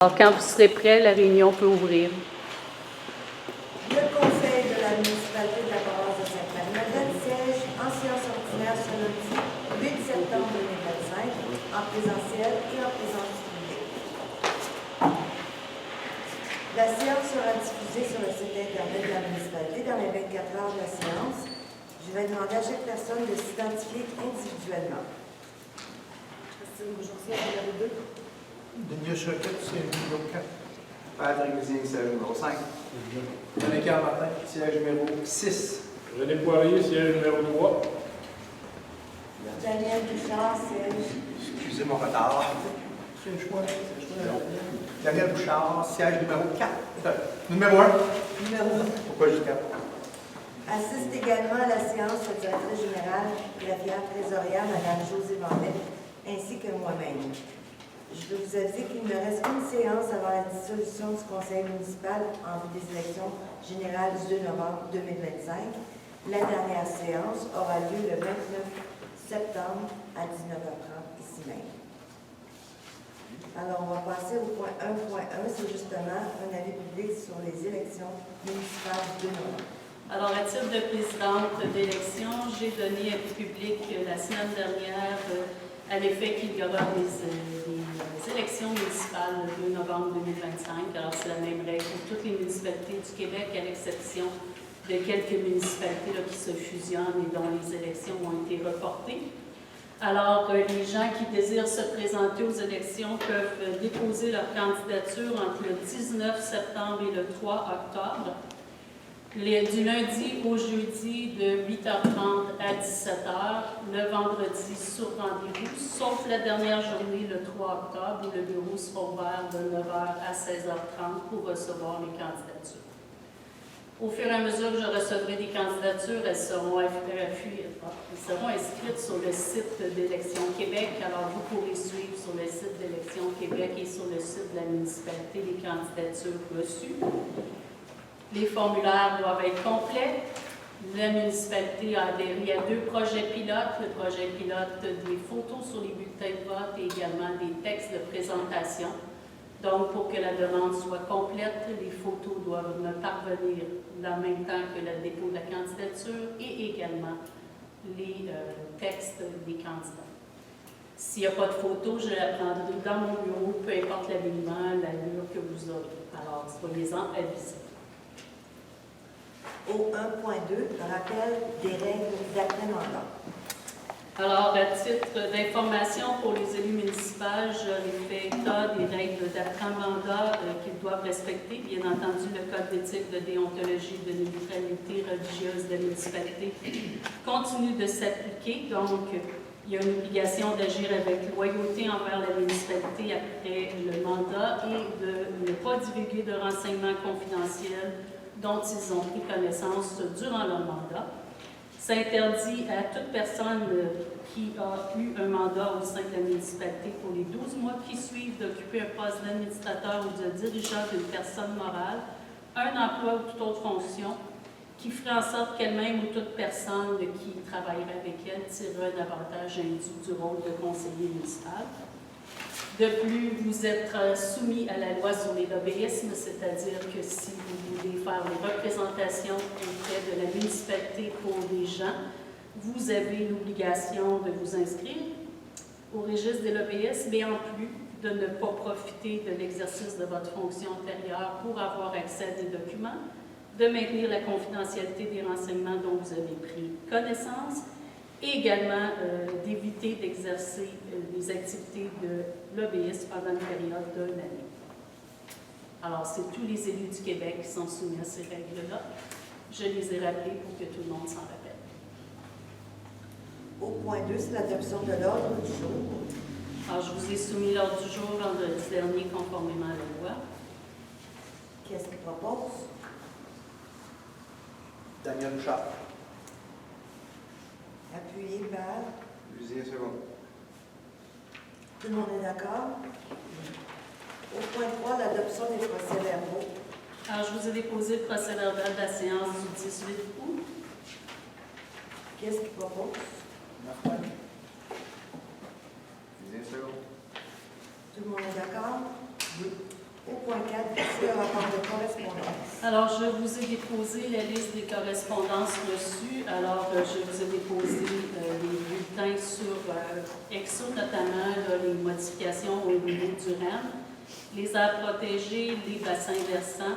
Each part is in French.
Alors, quand vous serez prêt, la réunion peut ouvrir. Le Conseil de la municipalité de la paroisse de Sainte-Marie-Madeleine siège en séance ordinaire ce lundi 8 septembre 2025, en présentiel et en présence du public. La séance sera diffusée sur le site Internet de la municipalité dans les 24 heures de la séance. Je vais demander à chaque personne de s'identifier individuellement. Christine Bourgeois, numéro 2. Denis Choquette, siège numéro 4. Patrick Musigny, siège numéro 5. René Martin, siège numéro 6. René Poirier, siège numéro 3. Daniel Bouchard, siège. Excusez mon retard. C'est le choix. Daniel Bouchard, siège numéro 4. Numéro 1. Numéro 1. Pourquoi juste 4? Assiste également à la séance le directrice générale, greffière trésorière, Mme Josée Vandet, ainsi que moi-même. Je veux vous aviser qu'il me reste une séance avant la dissolution du conseil municipal en vue des élections générales du 2 novembre 2025. La dernière séance aura lieu le 29 septembre à 19h30 ici même. Alors, on va passer au point 1.1, c'est justement un avis public sur les élections municipales du 2 novembre. Alors, à titre de présidente d'élection, j'ai donné avis public la semaine dernière à l'effet qu'il y aura des élections municipales le 2 novembre 2025. Alors, c'est la même règle pour toutes les municipalités du Québec, à l'exception de quelques municipalités là, qui se fusionnent et dont les élections ont été reportées. Alors, les gens qui désirent se présenter aux élections peuvent déposer leur candidature entre le 19 septembre et le 3 octobre. Du lundi au jeudi de 8h30 à 17h, le vendredi sur rendez-vous, sauf la dernière journée, le 3 octobre, où le bureau sera ouvert de 9h à 16h30 pour recevoir les candidatures. Au fur et à mesure que je recevrai des candidatures, elles seront inscrites sur le site d'Élections Québec. Alors, vous pourrez suivre sur le site d'Élections Québec et sur le site de la municipalité les candidatures reçues. Les formulaires doivent être complets. La municipalité a adhéré à 2 projets pilotes. Le projet pilote des photos sur les bulletins de vote et également des textes de présentation. Donc, pour que la demande soit complète, les photos doivent me parvenir en même temps que le dépôt de la candidature et également les textes des candidats. S'il n'y a pas de photos, je la prendrai dans mon bureau, peu importe l'habillement, l'allure que vous aurez. Alors, soyez-en avisés. Au 1.2, rappel des règles d'après-mandat. Alors, à titre d'information pour les élus municipaux, j'ai fait état des règles d'après-mandat qu'ils doivent respecter. Bien entendu, le code d'éthique, de déontologie, de neutralité religieuse de la municipalité continue de s'appliquer. Donc, il y a une obligation d'agir avec loyauté envers la municipalité après le mandat et de ne pas divulguer de renseignements confidentiels dont ils ont pris connaissance durant leur mandat. Ça interdit à toute personne qui a eu un mandat au sein de la municipalité pour les 12 mois qui suivent d'occuper un poste d'administrateur ou de dirigeant d'une personne morale, un emploi ou toute autre fonction qui ferait en sorte qu'elle-même ou toute personne qui travaillerait avec elle tirerait un avantage indu du rôle de conseiller municipal. De plus, vous êtes soumis à la loi sur les lobbyismes, c'est-à-dire que si vous voulez faire des représentations auprès de la municipalité pour des gens, vous avez l'obligation de vous inscrire au registre des lobbyistes, mais en plus de ne pas profiter de l'exercice de votre fonction antérieure pour avoir accès à des documents, de maintenir la confidentialité des renseignements dont vous avez pris connaissance, et également d'éviter d'exercer des activités de lobbyisme pendant une période d'1 année. Alors, c'est tous les élus du Québec qui sont soumis à ces règles-là. Je les ai rappelées pour que tout le monde s'en rappelle. Au point 2, c'est l'adoption de l'ordre du jour. Alors, je vous ai soumis l'ordre du jour vendredi dernier conformément à la loi. Qu'est-ce qu'il propose? Daniel Bouchard. Appuyé par... Musigny, second. Tout le monde est d'accord? Au point 3, l'adoption des procès-verbaux. Alors, je vous ai déposé le procès-verbal de la séance du 18 août. Qu'est-ce qu'il propose? Martin. Musigny, second. Tout le monde est d'accord? Oui. Au point 4, ici, un rapport de correspondance. Alors, je vous ai déposé la liste des correspondances reçues. Alors, je vous ai déposé les bulletins sur EXO, notamment là, les modifications au niveau du REM, les aires protégées, les bassins versants,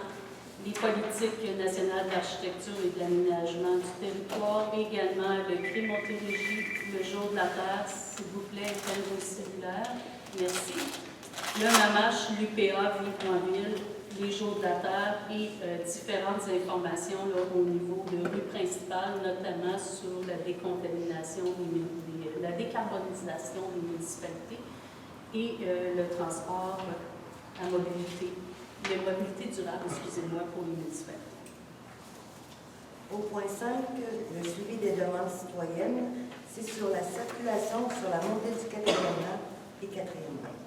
les politiques nationales d'architecture et de l'aménagement du territoire, également le crémontologie, le jour de la Terre, s'il vous plaît, éteignez vos cellulaires. Merci. Le MAMACH, l'UPA, Vivre en ville, les jours de la Terre et différentes informations là, au niveau de rue principale, notamment sur la décontamination, la décarbonisation des municipalités et le transport à mobilité, les mobilités durables, excusez-moi, pour les municipalités. Au point 5, le suivi des demandes citoyennes, c'est sur la circulation sur la montée du 4e rang et 4e rang.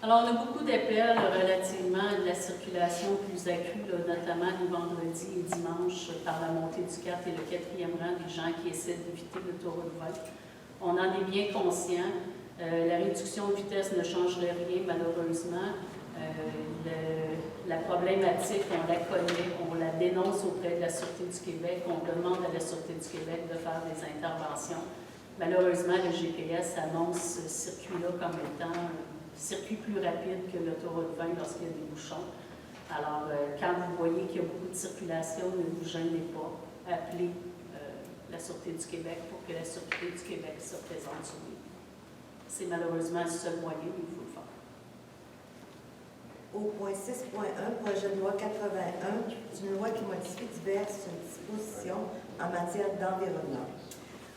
Alors, on a beaucoup d'appels relativement à la circulation plus accrue, là, notamment les vendredis et dimanches par la montée du 4 et le 4e rang, des gens qui essaient d'éviter l'autoroute 20. On en est bien conscient. La réduction de vitesse ne changerait rien, malheureusement. La problématique, on la connaît, on la dénonce auprès de la Sûreté du Québec, on demande à la Sûreté du Québec de faire des interventions. Malheureusement, le GPS annonce ce circuit-là comme étant circuit plus rapide que l'autoroute 20 lorsqu'il y a des bouchons. Alors, quand vous voyez qu'il y a beaucoup de circulation, ne vous gênez pas. Appelez la Sûreté du Québec pour que la Sûreté du Québec se présente sur lui. C'est malheureusement le seul moyen, mais il faut le faire. Au point 6.1, projet de loi 81, une loi qui modifie diverses dispositions en matière d'environnement.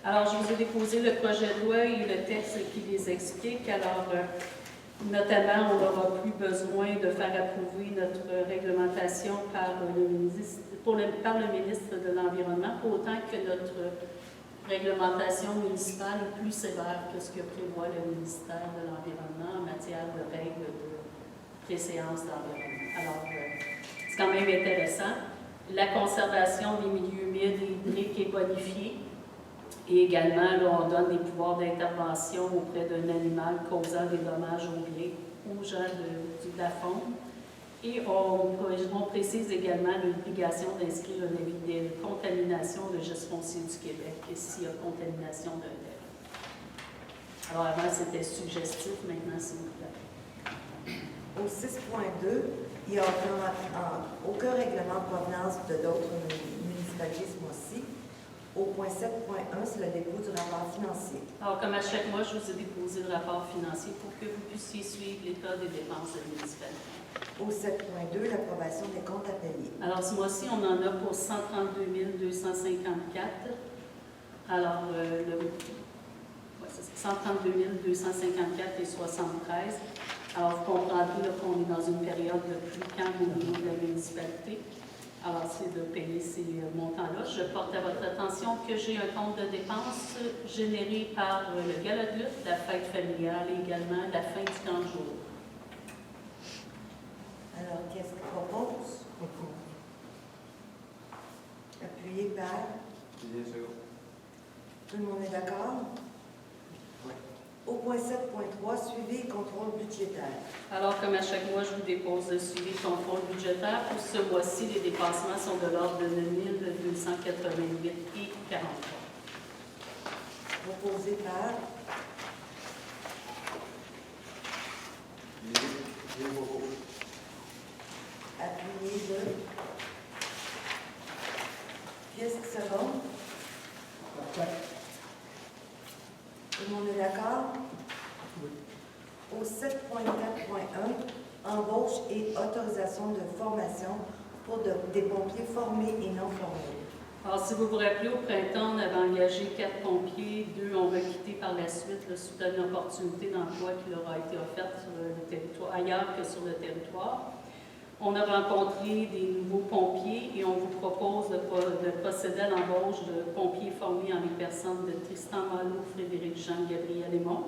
Alors, je vous ai déposé le projet de loi et le texte qui les explique. Alors, notamment, on n'aura plus besoin de faire approuver notre réglementation par le ministre de l'Environnement, pour autant que notre réglementation municipale est plus sévère que ce que prévoit le ministère de l'Environnement en matière de règles de préséance d'environnement. Alors, c'est quand même intéressant. La conservation des milieux humides et hydriques est bonifiée. Et également, là, on donne des pouvoirs d'intervention auprès d'un animal causant des dommages aux biens, aux gens de la faune. Et on précise également l'obligation d'inscrire un avis de contamination de Gestes fonciers du Québec s'il y a contamination d'un terrain. Alors avant, c'était suggestif, maintenant, c'est ouvert. Au 6.2, il n'y a aucun règlement de provenance de d'autres municipalités ce mois-ci. Au point 7.1, c'est le dépôt du rapport financier. Alors, comme à chaque mois, je vous ai déposé le rapport financier pour que vous puissiez suivre l'état des dépenses de la municipalité. Au 7.2, l'approbation des comptes à payer. Alors, ce mois-ci, on en a pour 132 254. Alors, 132 254 et 73. Alors, vous comprendrez qu'on est dans une période de plus calme au niveau de la municipalité. Alors, c'est de payer ces montants-là. Je porte à votre attention que j'ai un compte de dépenses généré par le gala de lutte, la fête familiale et également la fin du camp de jour. Alors, qu'est-ce qu'il propose? Appuyé par? Tout le monde est d'accord? Oui. Au point 7.3, suivi et contrôle budgétaire. Alors, comme à chaque mois, je vous dépose le suivi de contrôle budgétaire. Pour ce mois-ci, les dépassements sont de l'ordre de 9 288 et 43. Proposé par? Appuyé de? Qu'est-ce qui se rend? Tout le monde est d'accord? Au 7.4.1, embauche et autorisation de formation pour des pompiers formés et non formés. Alors, si vous vous rappelez, au printemps, on avait engagé 4 pompiers, 2 ont requitté par la suite suite à une opportunité d'emploi qui leur a été offerte sur le territoire, ailleurs que sur le territoire. On a rencontré des nouveaux pompiers et on vous propose de procéder à l'embauche de pompiers formés en les personnes de Tristan Malo, Frédéric Jean, Gabriel Aymon.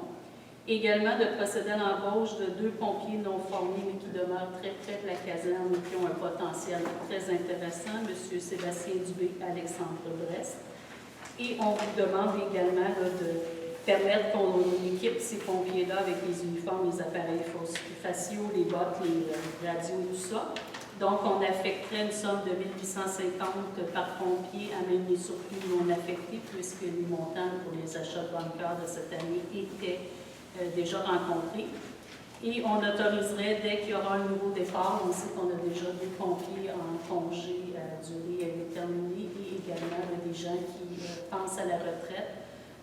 Également de procéder à l'embauche de 2 pompiers non formés mais qui demeurent très près de la caserne et qui ont un potentiel très intéressant, M. Sébastien Dubé, Alexandre Brest. Et on vous demande également là, de permettre qu'on équipe ces pompiers-là avec les uniformes, les appareils faciaux, les bottes, les radios et tout ça. Donc, on affecterait une somme de 1 850 par pompier à même les surplus non affectés, puisque les montants pour les achats de bunkers de cette année étaient déjà rencontrés. Et on autoriserait, dès qu'il y aura un nouveau départ, on sait qu'on a déjà des pompiers en congé à durée déterminée et également des gens qui pensent à la retraite.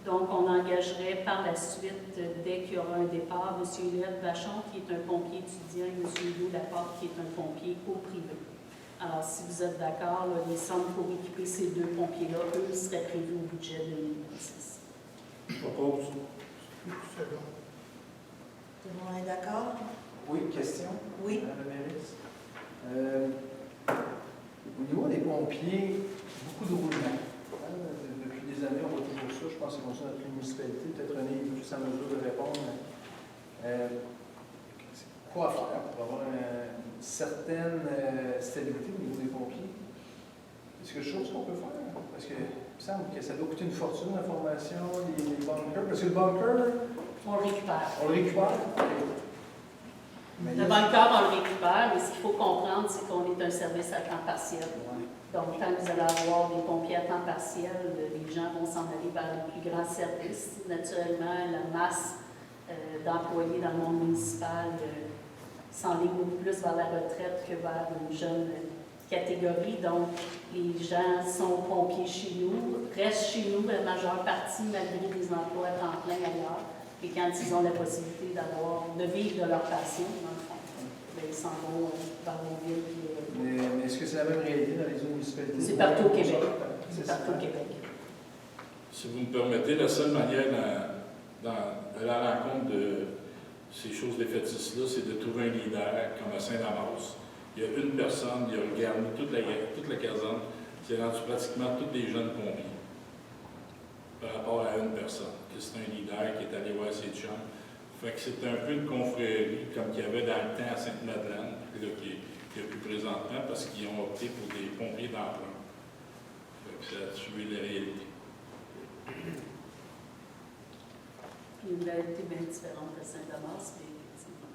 Donc, on engagerait par la suite, dès qu'il y aura un départ, M. Hélène Vachon, qui est un pompier étudiant, et M. Hugo Laporte, qui est un pompier au privé. Alors, si vous êtes d'accord, les sommes pour équiper ces deux pompiers-là, eux, seraient prévus au budget 2026. Je propose. Tout le monde est d'accord? Oui, question? Oui. Madame la mairesse. Au niveau des pompiers, beaucoup de roulements. Depuis des années, on voit toujours ça. Je pense que c'est comme ça dans notre municipalité. Peut-être René est plus en mesure de répondre. Quoi faire pour avoir une certaine stabilité au niveau des pompiers? Est-ce qu'il y a quelque chose qu'on peut faire? Parce que il me semble que ça doit coûter une fortune, la formation, les bunkers. Parce que le bunker, On le récupère. on le récupère. Le bunker, on le récupère, mais ce qu'il faut comprendre, c'est qu'on est un service à temps partiel. Ouais. Donc, quand vous allez avoir des pompiers à temps partiel, les gens vont s'en aller vers les plus grands services. Naturellement, la masse d'employés dans le monde municipal s'enligne beaucoup plus vers la retraite que vers une jeune catégorie. Donc, les gens sont pompiers chez nous, restent chez nous la majeure partie, malgré des emplois à temps plein ailleurs. Et quand ils ont la possibilité de vivre de leur passion, dans le fond, bien, ils s'en vont vers nos villes. Mais est-ce que c'est la même réalité dans les autres municipalités? C'est partout au Québec. C'est C'est partout au Québec. Si vous me permettez, la seule manière d'aller à la rencontre de ces choses défaitistes-là, c'est de trouver un leader comme à Saint-Damas. Il y a une personne, il a regardé toute la caserne, c'est rendu pratiquement tous des jeunes pompiers par rapport à une personne. C'est un leader qui est allé voir ses chums. Fait que c'est un peu une confrérie comme qu'il y avait dans le temps à Sainte-Madeleine, là, qui est plus présentement, parce qu'ils ont opté pour des pompiers d'emploi. Fait que ça a tué la réalité. Une réalité bien différente de Saint-Damas, mais effectivement.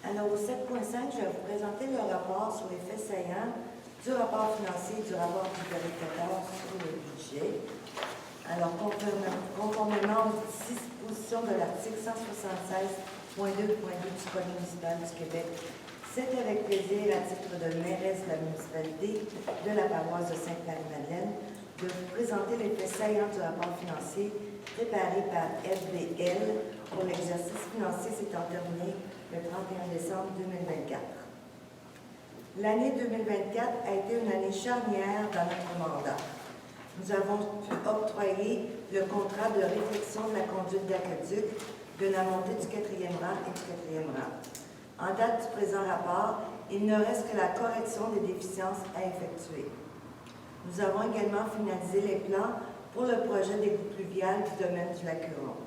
Alors, au 7.5, je vais vous présenter le rapport sur les faits saillants du rapport financier et du rapport du vérificateur sur le budget. Alors, conformément aux dispositions de l'article 176.2.2 du Code municipal du Québec, c'est avec plaisir, à titre de mairesse de la municipalité de la paroisse de Sainte-Marie-Madeleine, de vous présenter les faits saillants du rapport financier préparé par FBL pour l'exercice financier s'étant terminé le 31 décembre 2024. L'année 2024 a été une année charnière dans notre mandat. Nous avons pu octroyer le contrat de réflexion de la conduite d'aqueduc, de la montée du 4e rang et du 4e rang. En date du présent rapport, il ne reste que la correction des déficiences à effectuer. Nous avons également finalisé les plans pour le projet d'égout pluvial du domaine du Lac-Huron.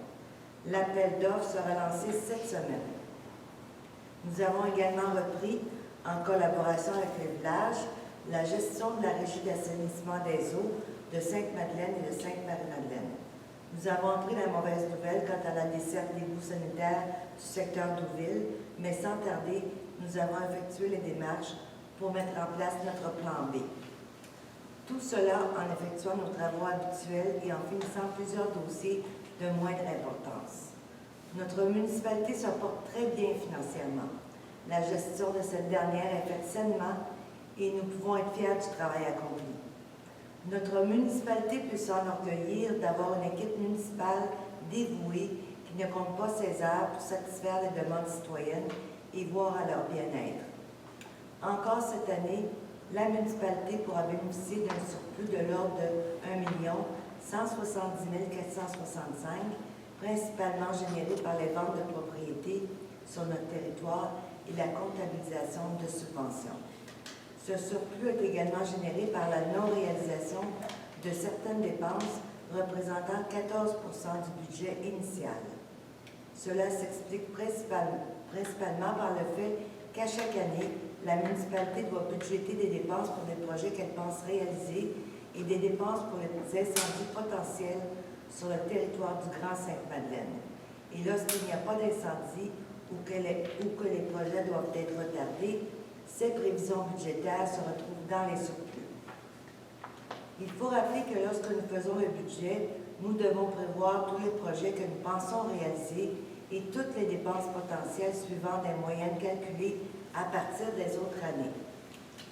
L'appel d'offres sera lancé cette semaine. Nous avons également repris, en collaboration avec les villages, la gestion de la régie d'assainissement des eaux de Sainte-Madeleine et de Sainte-Marie-Madeleine. Nous avons appris la mauvaise nouvelle quant à la desserte d'égouts sanitaires du secteur d'Ouville, mais sans tarder, nous avons effectué les démarches pour mettre en place notre plan B. Tout cela en effectuant nos travaux habituels et en finissant plusieurs dossiers de moindre importance. Notre municipalité se porte très bien financièrement. La gestion de cette dernière est faite sainement et nous pouvons être fiers du travail accompli. Notre municipalité peut s'enorgueillir d'avoir une équipe municipale dévouée qui ne compte pas ses heures pour satisfaire les demandes citoyennes et voir à leur bien-être. Encore cette année, la municipalité pourra bénéficier d'un surplus de l'ordre de 1 170 465, principalement généré par les ventes de propriétés sur notre territoire et la comptabilisation de subventions. Ce surplus est également généré par la non-réalisation de certaines dépenses représentant 14 du budget initial. Cela s'explique principalement par le fait qu'à chaque année, la municipalité doit budgéter des dépenses pour des projets qu'elle pense réaliser et des dépenses pour les incendies potentiels sur le territoire du Grand Sainte-Madeleine. Et lorsqu'il n'y a pas d'incendie ou que les projets doivent être retardés, ces prévisions budgétaires se retrouvent dans les surplus. Il faut rappeler que lorsque nous faisons le budget, nous devons prévoir tous les projets que nous pensons réaliser et toutes les dépenses potentielles suivant des moyennes calculées à partir des autres années.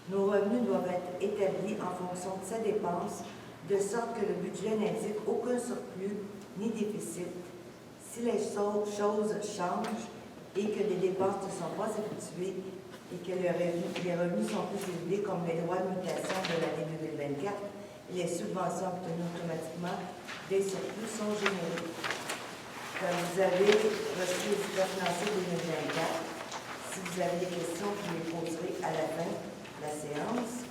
Nos revenus doivent être établis en fonction de ces dépenses, de sorte que le budget n'indique aucun surplus ni déficit. Si les choses changent et que des dépenses ne sont pas effectuées et que les revenus sont plus élevés, comme les droits de mutation de l'année 2024, les subventions obtenues automatiquement des surplus sont générées. Quand vous avez reçu les états financiers 2024, si vous avez des questions, vous les poserez à la fin de la séance.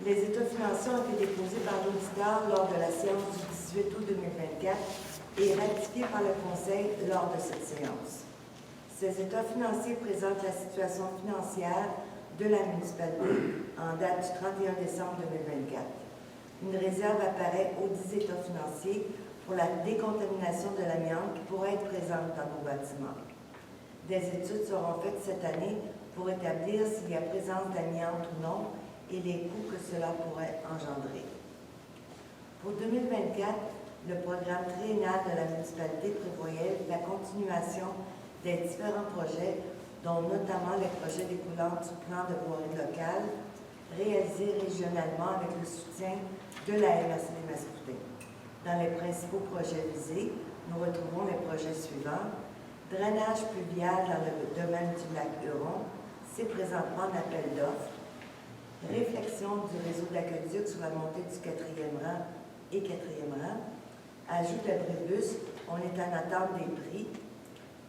Les états financiers ont été déposés par l'auditeur lors de la séance du 18 août 2024 et ratifiés par le Conseil lors de cette séance. Ces états financiers présentent la situation financière de la municipalité en date du 31 décembre 2024. Une réserve apparaît aux 10 états financiers pour la décontamination de l'amiante qui pourrait être présente dans nos bâtiments. Des études seront faites cette année pour établir s'il y a présence d'amiante ou non et les coûts que cela pourrait engendrer. Pour 2024, le programme triennal de la municipalité prévoyait la continuation des différents projets, dont notamment les projets découlant du plan de voirie locale, réalisés régionalement avec le soutien de la MRC des Mascoutins. Dans les principaux projets visés, nous retrouvons les projets suivants. Drainage pluvial dans le domaine du lac Huron, c'est présentement un appel d'offres. Réflexion du réseau d'aqueduc sur la montée du 4e rang et 4e rang. Ajout d'abribus, on est en attente des prix.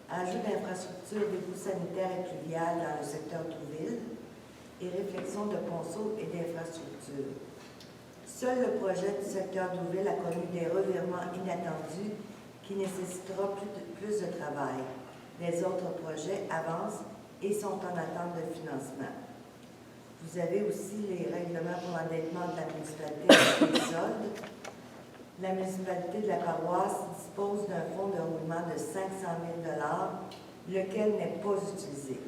Ajout d'infrastructures d'égouts sanitaires et pluviales dans le secteur Trouville. Et réflexion de ponceaux et d'infrastructures. Seul le projet du secteur d'Ouville a connu des revirements inattendus qui nécessitera plus de travail. Les autres projets avancent et sont en attente de financement. Vous avez aussi les règlements pour l'endettement de la municipalité avec les soldes. La municipalité de la paroisse dispose d'un fonds de roulement de 500 000 $, lequel n'est pas utilisé.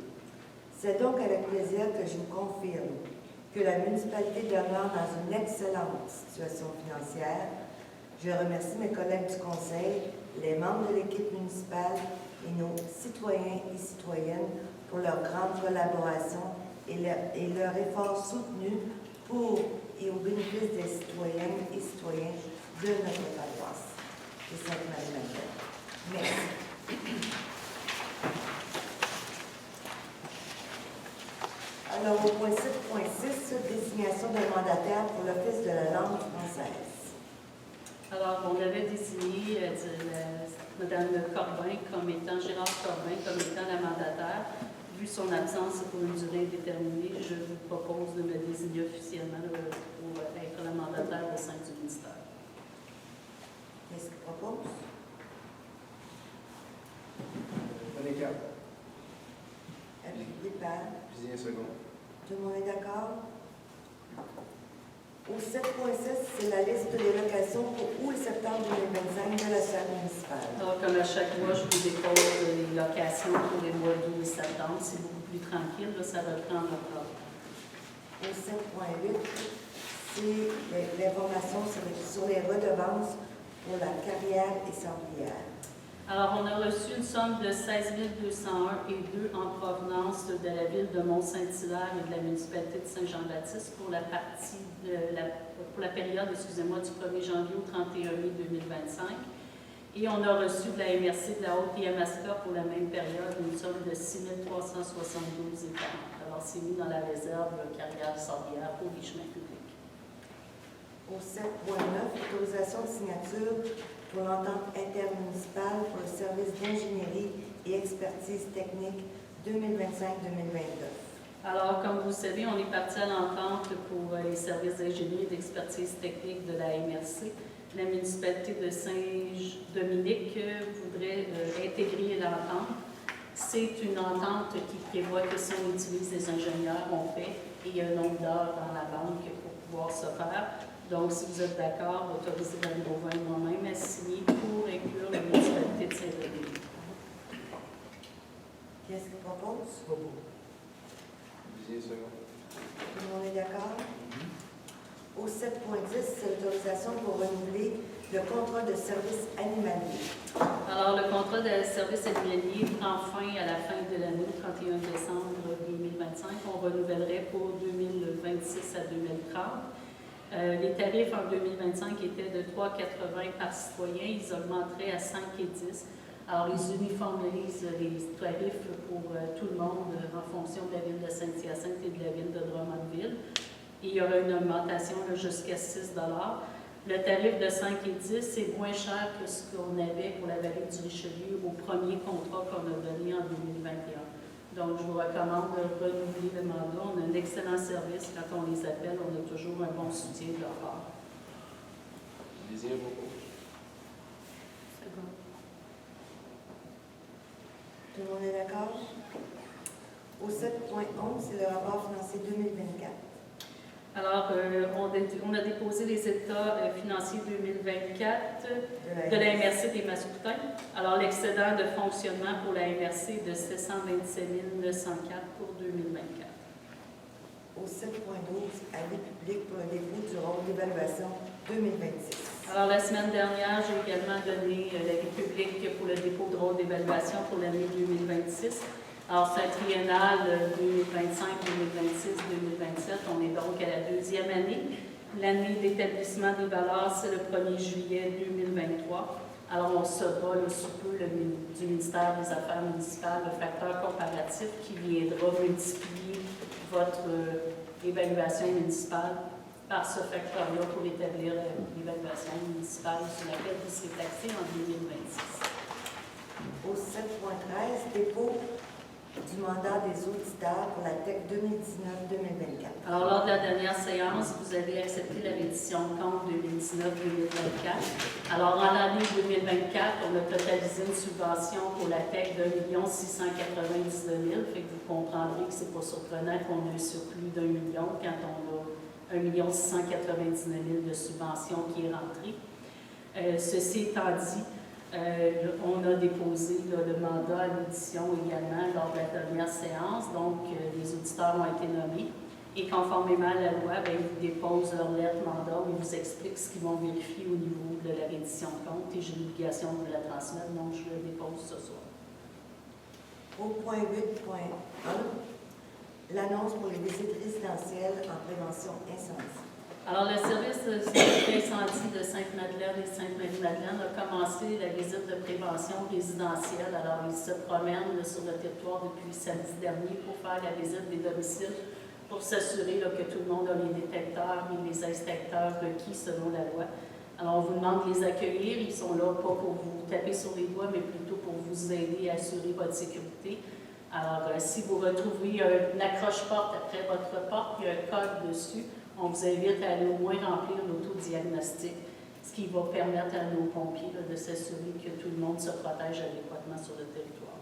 C'est donc avec plaisir que je vous confirme que la municipalité demeure dans une excellente situation financière. Je remercie mes collègues du Conseil, les membres de l'équipe municipale et nos citoyens et citoyennes pour leur grande collaboration et leur effort soutenu pour et au bénéfice des citoyennes et citoyens de notre paroisse de Sainte-Marie-Madeleine. Merci. Alors, au point 7.6, désignation d'un mandataire pour l'Office de la langue française. Alors, on avait désigné Mme Corbin comme étant, Gérard Corbin comme étant la mandataire. Vu son absence pour une durée indéterminée, je vous propose de me désigner officiellement pour être la mandataire au sein du ministère. Qu'est-ce qu'il propose? Monica. Appuyé par. Puis un second. Tout le monde est d'accord? Au 7.6, c'est la liste des locations pour août et septembre 2025 de la salle municipale. Alors, comme à chaque mois, je vous dépose les locations pour les mois d'août et septembre. C'est beaucoup plus tranquille, là, ça reprend en octobre. Au 7.8, c'est l'information sur les redevances pour la carrière et Saint-Pierre. Alors, on a reçu une somme de 16 201 et 2 en provenance de la ville de Mont-Saint-Hilaire et de la municipalité de Saint-Jean-Baptiste pour la période, du 1er janvier au 31 mai 2025. Et on a reçu de la MRC de la Haute-Yamaska pour la même période une somme de 6 372 et 40. Alors, c'est mis dans la réserve carrière Saint-Pierre pour les chemins publics. Au 7.9, autorisation de signature pour l'entente intermunicipale pour le service d'ingénierie et expertise technique 2025-2029. Alors, comme vous le savez, on est parti à l'entente pour les services d'ingénierie et d'expertise technique de la MRC. La municipalité de Saint-Dominique voudrait intégrer l'entente. C'est une entente qui prévoit que si on utilise les ingénieurs, on paie et il y a un nombre d'heures dans la banque pour pouvoir se faire. Donc, si vous êtes d'accord, autorisez Mme Gauvin et moi-même à signer pour inclure la municipalité de Saint-Denis. Qu'est-ce qu'il propose? Busier, second. Tout le monde est d'accord? Au 7.10, c'est l'autorisation pour renouveler le contrat de service animalier. Alors, le contrat de service animalier prend fin à la fin de l'année, 31 décembre 2025. On renouvellerait pour 2026 à 2030. Les tarifs en 2025 étaient de 3,80 par citoyen. Ils augmenteraient à 5,10. Alors, ils uniformisent les tarifs pour tout le monde en fonction de la ville de Saint-Hyacinthe et de la ville de Drummondville. Et il y aura une augmentation jusqu'à 6 $. Le tarif de 5,10, c'est moins cher que ce qu'on avait pour la vallée du Richelieu au premier contrat qu'on a donné en 2021. Donc, je vous recommande de renouveler le mandat. On a un excellent service. Quand on les appelle, on a toujours un bon soutien de leur part. Busier, propose. Tout le monde est d'accord? Au 7.11, c'est le rapport financier 2024. Alors, on a déposé les états financiers 2024 de la MRC des Mascoutins. Alors, l'excédent de fonctionnement pour la MRC est de 727 904 pour 2024. Au 7.12, avis public pour un dépôt du rôle d'évaluation 2026. Alors, la semaine dernière, j'ai également donné l'avis public pour le dépôt de rôle d'évaluation pour l'année 2026. Alors, c'est un triennal 2025, 2026, 2027. On est donc à la deuxième année. L'année d'établissement des valeurs, c'est le 1er juillet 2023. Alors, on saura sous peu du ministère des Affaires municipales le facteur comparatif qui viendra multiplier votre évaluation municipale par ce facteur-là pour établir l'évaluation municipale sur laquelle vous serez taxé en 2026. Au 7.13, dépôt du mandat des auditeurs pour la TEC 2019-2024. Alors, lors de la dernière séance, vous avez accepté la reddition de compte 2019-2024. Alors, en l'année 2024, on a totalisé une subvention pour la TEC d'1 699 000. Fait que vous comprendrez que c'est pas surprenant qu'on ait un surplus d'1 million quand on a 1 699 000 de subvention qui est rentrée. Ceci étant dit, on a déposé le mandat à l'audition également lors de la dernière séance. Donc, les auditeurs ont été nommés. Et conformément à la loi, ils vous déposent leur lettre mandat où ils vous expliquent ce qu'ils vont vérifier au niveau de la reddition de compte. Et j'ai l'obligation de la transmettre, donc je le dépose ce soir. Au point 8.1, l'annonce pour les visites résidentielles en prévention incendie. Alors, le service de sécurité incendie de Sainte-Madeleine et Sainte-Marie-Madeleine a commencé la visite de prévention résidentielle. Alors, ils se promènent sur le territoire depuis samedi dernier pour faire la visite des domiciles, pour s'assurer que tout le monde a les détecteurs et les inspecteurs requis selon la loi. Alors, on vous demande de les accueillir. Ils sont là pas pour vous taper sur les doigts, mais plutôt pour vous aider à assurer votre sécurité. Alors, si vous retrouvez une accroche-porte après votre porte, il y a un code dessus. On vous invite à aller au moins remplir l'autodiagnostic, ce qui va permettre à nos pompiers de s'assurer que tout le monde se protège adéquatement sur le territoire.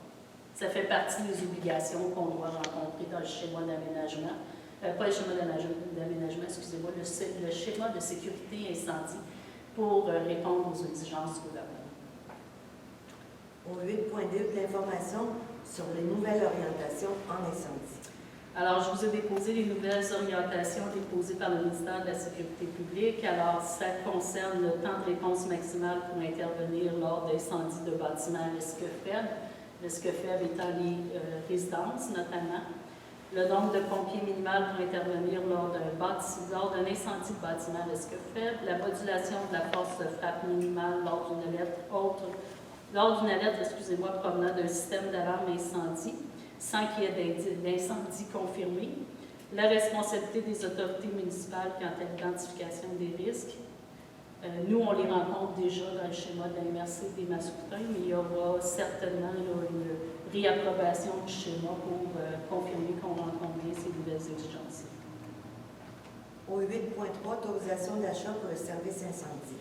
Ça fait partie des obligations qu'on doit rencontrer dans le schéma d'aménagement, pas le schéma d'aménagement, excusez-moi, le schéma de sécurité incendie pour répondre aux exigences du gouvernement. Au 8.2, l'information sur les nouvelles orientations en incendie. Alors, je vous ai déposé les nouvelles orientations déposées par le ministère de la Sécurité publique. Alors, ça concerne le temps de réponse maximale pour intervenir lors d'incendies de bâtiments à risque faible. Risque faible étant les résidences, notamment. Le nombre de pompiers minimal pour intervenir lors d'un incendie de bâtiment à risque faible. La modulation de la force de frappe minimale lors d'une alerte provenant d'un système d'alarme incendie, sans qu'il y ait d'incendie confirmé, la responsabilité des autorités municipales quant à l'identification des risques. Nous, on les rencontre déjà dans le schéma de la MRC des Mascoutins, mais il y aura certainement une réapprobation du schéma pour confirmer qu'on rencontre bien ces nouvelles exigences. Au 8.3, autorisation d'achat pour le service incendie.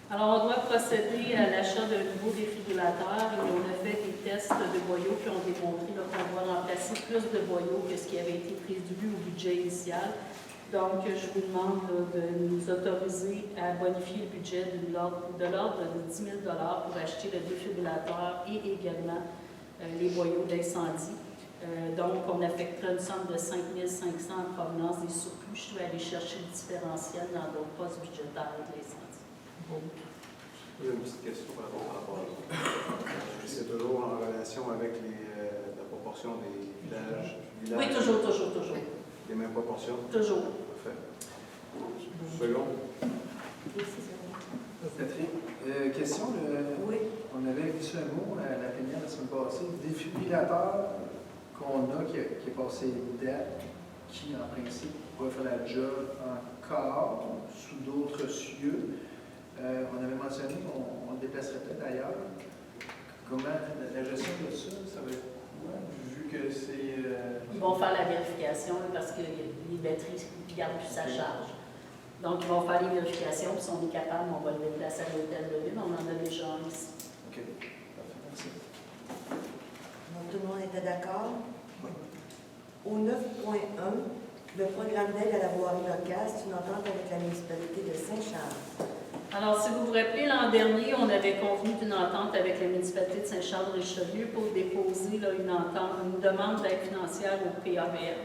Alors, on doit procéder à l'achat d'un nouveau défibrillateur et on a fait des tests de boyaux qui ont démontré qu'on doit remplacer plus de boyaux que ce qui avait été prévu au budget initial. Donc, je vous demande de nous autoriser à bonifier le budget de l'ordre de 10 000 pour acheter le défibrillateur et également les boyaux d'incendie. Donc, on affectera une somme de 5 500 en provenance des surplus. Je vais aller chercher le différentiel dans d'autres postes budgétaires de l'incendie. J'ai une petite question par rapport à c'est toujours en relation avec la proportion des villages. Oui, toujours. Les mêmes proportions? Toujours. Parfait. Second. Catherine, question, Oui. on avait vu ce mot à la plénière la semaine passée, défibrillateur qu'on a qui est passé date, qui en principe pourrait faire la job encore sous d'autres cieux. On avait mentionné qu'on le déplacerait peut-être ailleurs. Comment la gestion de ça va être quoi, vu que c'est... Ils vont faire la vérification là, parce que les batteries ne gardent plus sa charge. Donc, ils vont faire les vérifications, puis si on est capable, on va le déplacer à l'hôtel de ville. On en a déjà un ici. OK. Parfait, merci. Donc, tout le monde était d'accord? Au 9.1, le programme d'aide à la voirie locale, c'est une entente avec la municipalité de Saint-Charles. Alors, si vous vous rappelez, l'an dernier, on avait convenu d'une entente avec la municipalité de Saint-Charles-Richelieu pour déposer là, une demande d'aide financière au PAVL,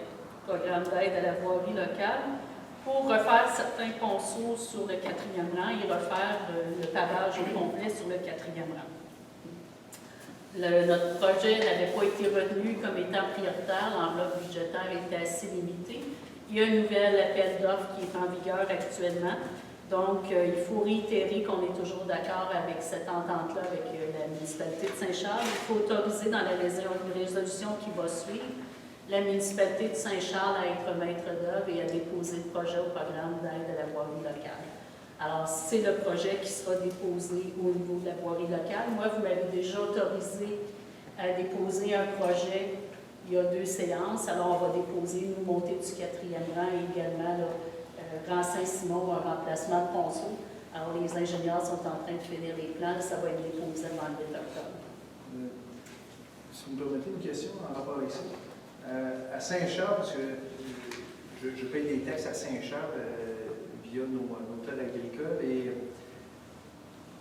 Programme d'aide à la voirie locale, pour refaire certains ponceaux sur le 4e rang et refaire le pavage au complet sur le 4e rang. Notre projet n'avait pas été retenu comme étant prioritaire, l'enveloppe budgétaire était assez limitée. Il y a un nouvel appel d'offres qui est en vigueur actuellement. Donc, il faut réitérer qu'on est toujours d'accord avec cette entente-là avec la municipalité de Saint-Charles. Il faut autoriser dans la résolution qui va suivre la municipalité de Saint-Charles à être maître d'œuvre et à déposer le projet au programme d'aide à la voirie locale. Alors, c'est le projet qui sera déposé au niveau de la voirie locale. Moi, vous m'avez déjà autorisé à déposer un projet il y a 2 séances. Alors, on va déposer une montée du 4e rang et également là, rang Saint-Simon, un remplacement de ponceau. Alors, les ingénieurs sont en train de finir les plans. Ça va être déposé avant le 8 octobre. Si vous me permettez une question en rapport avec ça. À Saint-Charles, parce que je paye des taxes à Saint-Charles via nos hôtels agricoles. Et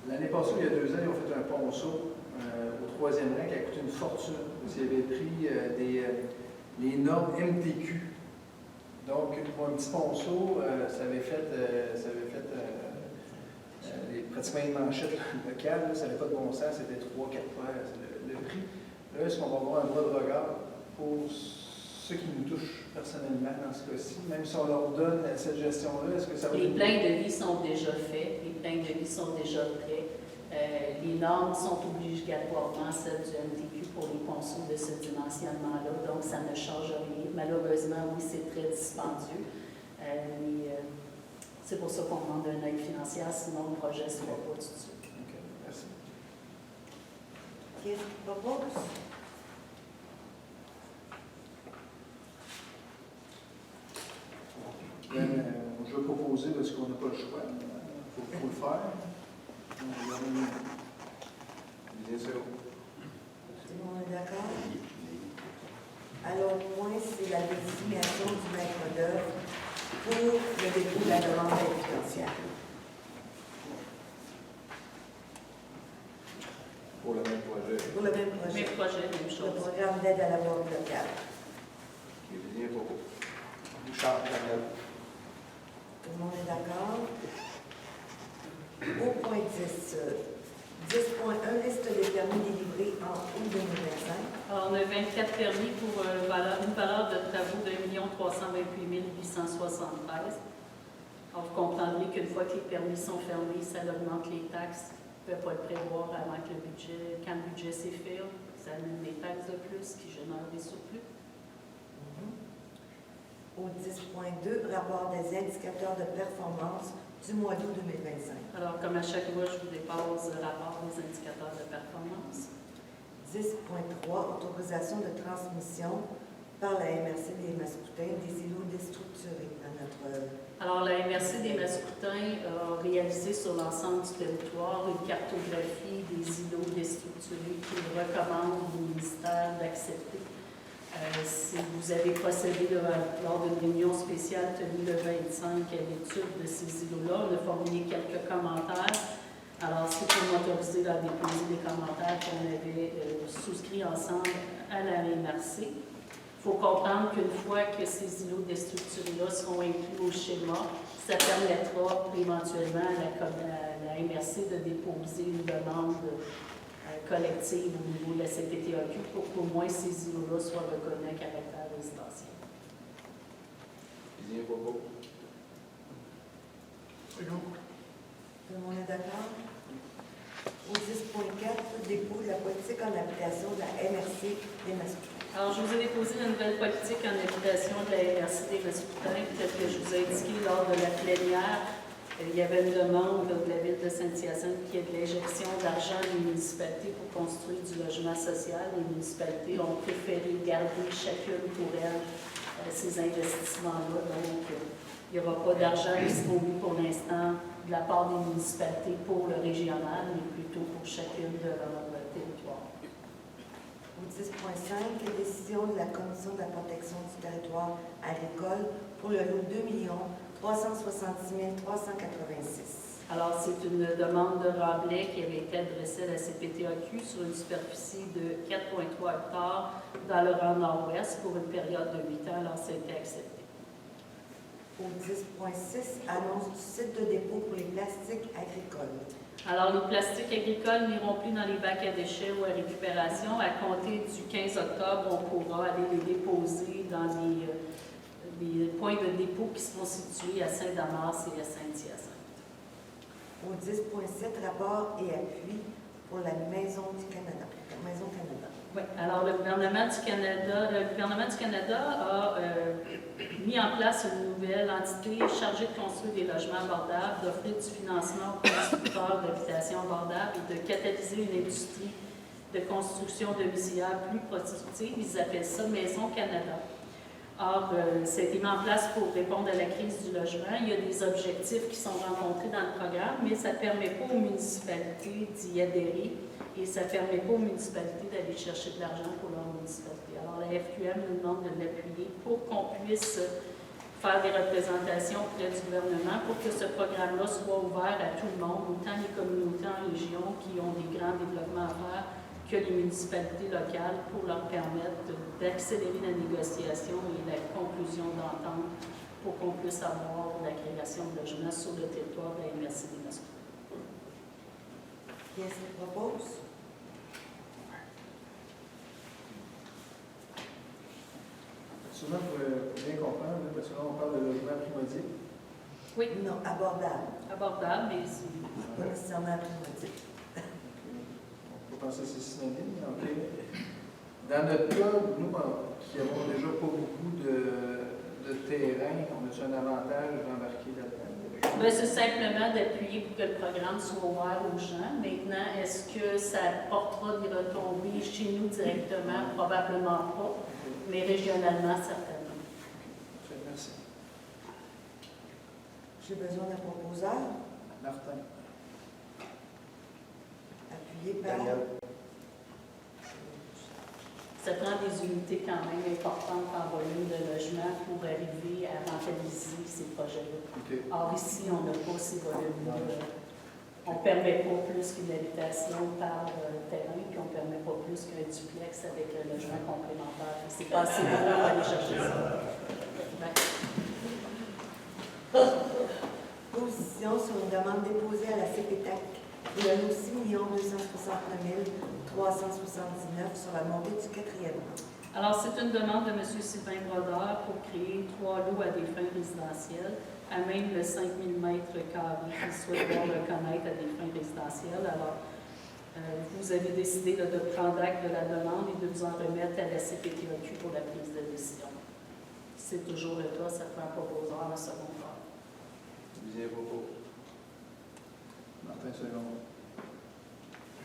l'année passée, il y a 2 ans, ils ont fait un ponceau au 3e rang qui a coûté une fortune. Ils avaient pris les normes MTQ. Donc, pour un petit ponceau, ça avait fait pratiquement une manchette locale. Là, ça n'avait pas de bon sens, c'était 3-4 fois le prix. Là, est-ce qu'on va avoir un droit de regard pour ceux qui nous touchent personnellement dans ce cas-ci? Même si on leur donne cette gestion-là, est-ce que ça va Les être... plans de vie sont déjà faits, les plans de vie sont déjà prêts. Les normes sont obligatoirement celles du MTQ pour les ponceaux de ce dimensionnement-là, donc ça ne change rien. Malheureusement, oui, c'est très dispendieux, mais c'est pour ça qu'on demande une aide financière, sinon le projet ne se fait pas tout de suite. OK, merci. Qui est-ce qui propose? Je vais proposer parce qu'on n'a pas le choix. Il faut le faire. Bien sûr. Tout le monde est d'accord? Alors, le point, c'est la désignation du maître d'œuvre pour le dépôt de la demande d'aide financière. Pour le même projet. Pour le même Mes projet. projets, même Le chose. programme d'aide à la voirie locale. Qui est bien pour vous. Charles Daniel. Tout le monde est d'accord? Au point 10, 10.1, liste des permis délivrés en août 2025. Alors, on a 24 permis pour une valeur de travaux de 1 328 873. Alors, vous comprendrez qu'une fois que les permis sont fermés, ça augmente les taxes. On ne peut pas le prévoir avant que le budget, quand le budget s'est fait, ça amène des taxes de plus qui génèrent des surplus. Au 10.2, rapport des indicateurs de performance du mois d'août 2025. Alors, comme à chaque mois, je vous dépose le rapport des indicateurs de performance. 10.3, autorisation de transmission par la MRC des Mascoutins des îlots déstructurés dans notre... Alors, la MRC des Mascoutins a réalisé sur l'ensemble du territoire une cartographie des îlots déstructurés qu'il recommande au ministère d'accepter. C'est Vous avez procédé lors d'une réunion spéciale tenue le 25 à l'étude de ces îlots-là. On a formulé quelques commentaires. Alors, c'est pour m'autoriser à déposer des commentaires qu'on avait souscrits ensemble à la MRC. Il faut comprendre qu'une fois que ces îlots déstructurés-là seront inclus au schéma, ça permettra éventuellement à la MRC de déposer une demande collective au niveau de la CPTAQ pour qu'au moins ces îlots-là soient reconnus à caractère résidentiel. Bien, propos. Tout le monde est d'accord? Au 10.4, dépôt de la politique en application de la MRC des Mascoutins. Alors, je vous ai déposé la nouvelle politique en application de la MRC des Mascoutins, tel que je vous ai indiqué lors de la plénière. Il y avait une demande de la ville de Saint-Hyacinthe qui est de l'injection d'argent des municipalités pour construire du logement social. Les municipalités ont préféré garder chacune pour elles ces investissements-là. Donc, il n'y aura pas d'argent disponible pour l'instant de la part des municipalités pour le régional, mais plutôt pour chacune de leurs territoires. Au 10.5, décision de la Commission de la protection du territoire agricole pour le lot 2 366 386. Alors, c'est une demande de Rabelais qui avait été adressée à la CPTAQ sur une superficie de 4,3 hectares dans le rang nord-ouest pour une période de 8 ans. Alors, ça a été accepté. Au 10.6, annonce du site de dépôt pour les plastiques agricoles. Alors, les plastiques agricoles n'iront plus dans les bacs à déchets ou à récupération. À compter du 15 octobre, on pourra aller les déposer dans des points de dépôt qui seront situés à Saint-Damas et à Saint-Hyacinthe. Au 10.7, rapport et appui pour la Maison du Canada. Maison Canada. Oui, alors le gouvernement du Canada a mis en place une nouvelle entité chargée de construire des logements abordables, d'offrir du financement aux constructeurs d'habitations abordables et de catalyser une industrie de construction domiciliaire plus productive. Ils appellent ça Maison Canada. Or, ça a été mis en place pour répondre à la crise du logement. Il y a des objectifs qui sont rencontrés dans le programme, mais ça ne permet pas aux municipalités d'y adhérer et ça ne permet pas aux municipalités d'aller chercher de l'argent pour leur municipalité. Alors, la FQM nous demande de l'appuyer pour qu'on puisse faire des représentations auprès du gouvernement pour que ce programme-là soit ouvert à tout le monde, autant les communautés en région qui ont des grands développements à faire que les municipalités locales pour leur permettre d'accélérer la négociation et la conclusion d'entente pour qu'on puisse avoir la création de logements sur le territoire de la MRC des Mascoutins. Qui est-ce qui propose? Souvent, pour bien comprendre, parce que là, on parle de logement primordial. Oui, Non, abordable. abordable, mais c'est... Pas nécessairement primordial. On peut penser que c'est synonyme, mais OK. Dans notre cas, nous, qui avons déjà pas beaucoup de terrain, on a-tu un avantage d'embarquer là-dedans? C'est simplement d'appuyer pour que le programme soit ouvert aux gens. Maintenant, est-ce que ça apportera des retombées chez nous directement? Probablement pas, mais régionalement, certainement. Merci. J'ai besoin d'un proposeur, Martin. appuyé par... Daniel. Ça prend des unités quand même importantes en volume de logement pour arriver à rentabiliser ces projets-là. OK. Or, ici, on n'a pas ces volumes-là. On ne permet pas plus qu'une habitation par terrain, puis on ne permet pas plus qu'un duplex avec un logement complémentaire. C'est pas assez gros pour aller chercher ça. Ouais. Position sur une demande déposée à la CPTAC pour le lot 6 269 379 sur la montée du 4e rang. Alors, c'est une demande de M. Sylvain Brodeur pour créer 3 lots à des fins résidentielles, à même le 5 000 m², qui souhaite voir reconnaître à des fins résidentielles. Alors, vous avez décidé de prendre acte de la demande et de vous en remettre à la CPTAQ pour la prise de décision. C'est toujours le cas, ça prend un proposeur en secondaire. Bien, propos. Martin Second.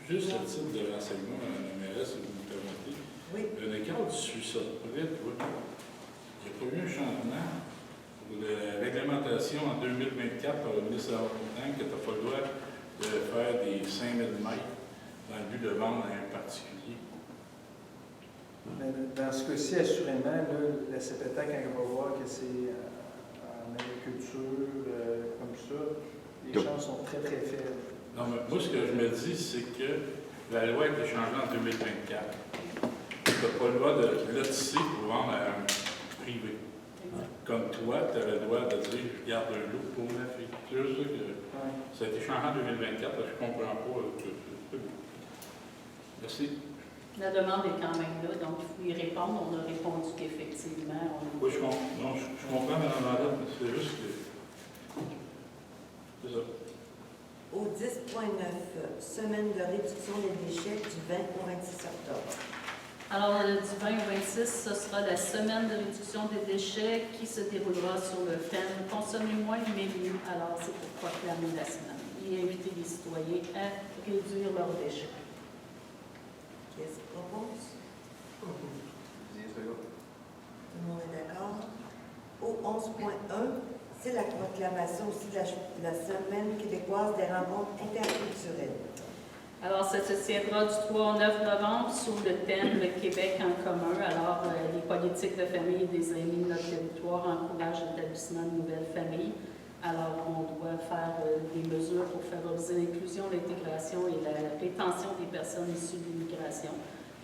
Juste à titre de renseignement, Mme la mairesse, si vous me permettez, Oui. un écart du ça près, il n'y a pas eu un changement pour la réglementation en 2024 par le ministre de la Montagne que tu n'as pas le droit de faire des 5000 mètres dans le but de vendre à un particulier. Mais dans ce cas-ci, assurément, là, la CPTA, quand elle va voir que c'est en agriculture, comme ça, les chances sont très, très faibles. Non, mais moi, ce que je me dis, c'est que la loi a été changée en 2024. Tu n'as pas le droit de lotisser pour vendre à un privé. Comme toi, tu as le droit de dire je garde un lot pour ma fille. C'est juste ça que ça a été changé en 2024, parce que je ne comprends pas. Merci. La demande est quand même là, donc il faut y répondre. On a répondu qu'effectivement. Oui, je comprends. Non, je comprends, Mme Madame, mais c'est juste que. C'est ça. Au 10.9, semaine de réduction des déchets du 20 au 26 octobre. Alors, du 20 au 26, ce sera la semaine de réduction des déchets qui se déroulera sur le thème « Consommer moins, mais mieux ». Alors, c'est pour proclamer la semaine et inviter les citoyens à réduire leurs déchets. Qui est-ce qui propose? Tout le monde est d'accord? Au 11.1, c'est la proclamation aussi de la Semaine québécoise des rencontres interculturelles. Alors, ça se tiendra du 3 au 9 novembre sous le thème « Le Québec en commun ». Alors, les politiques de famille et des amis de notre territoire encouragent l'établissement de nouvelles familles. Alors, on doit faire des mesures pour favoriser l'inclusion, l'intégration et la rétention des personnes issues de l'immigration.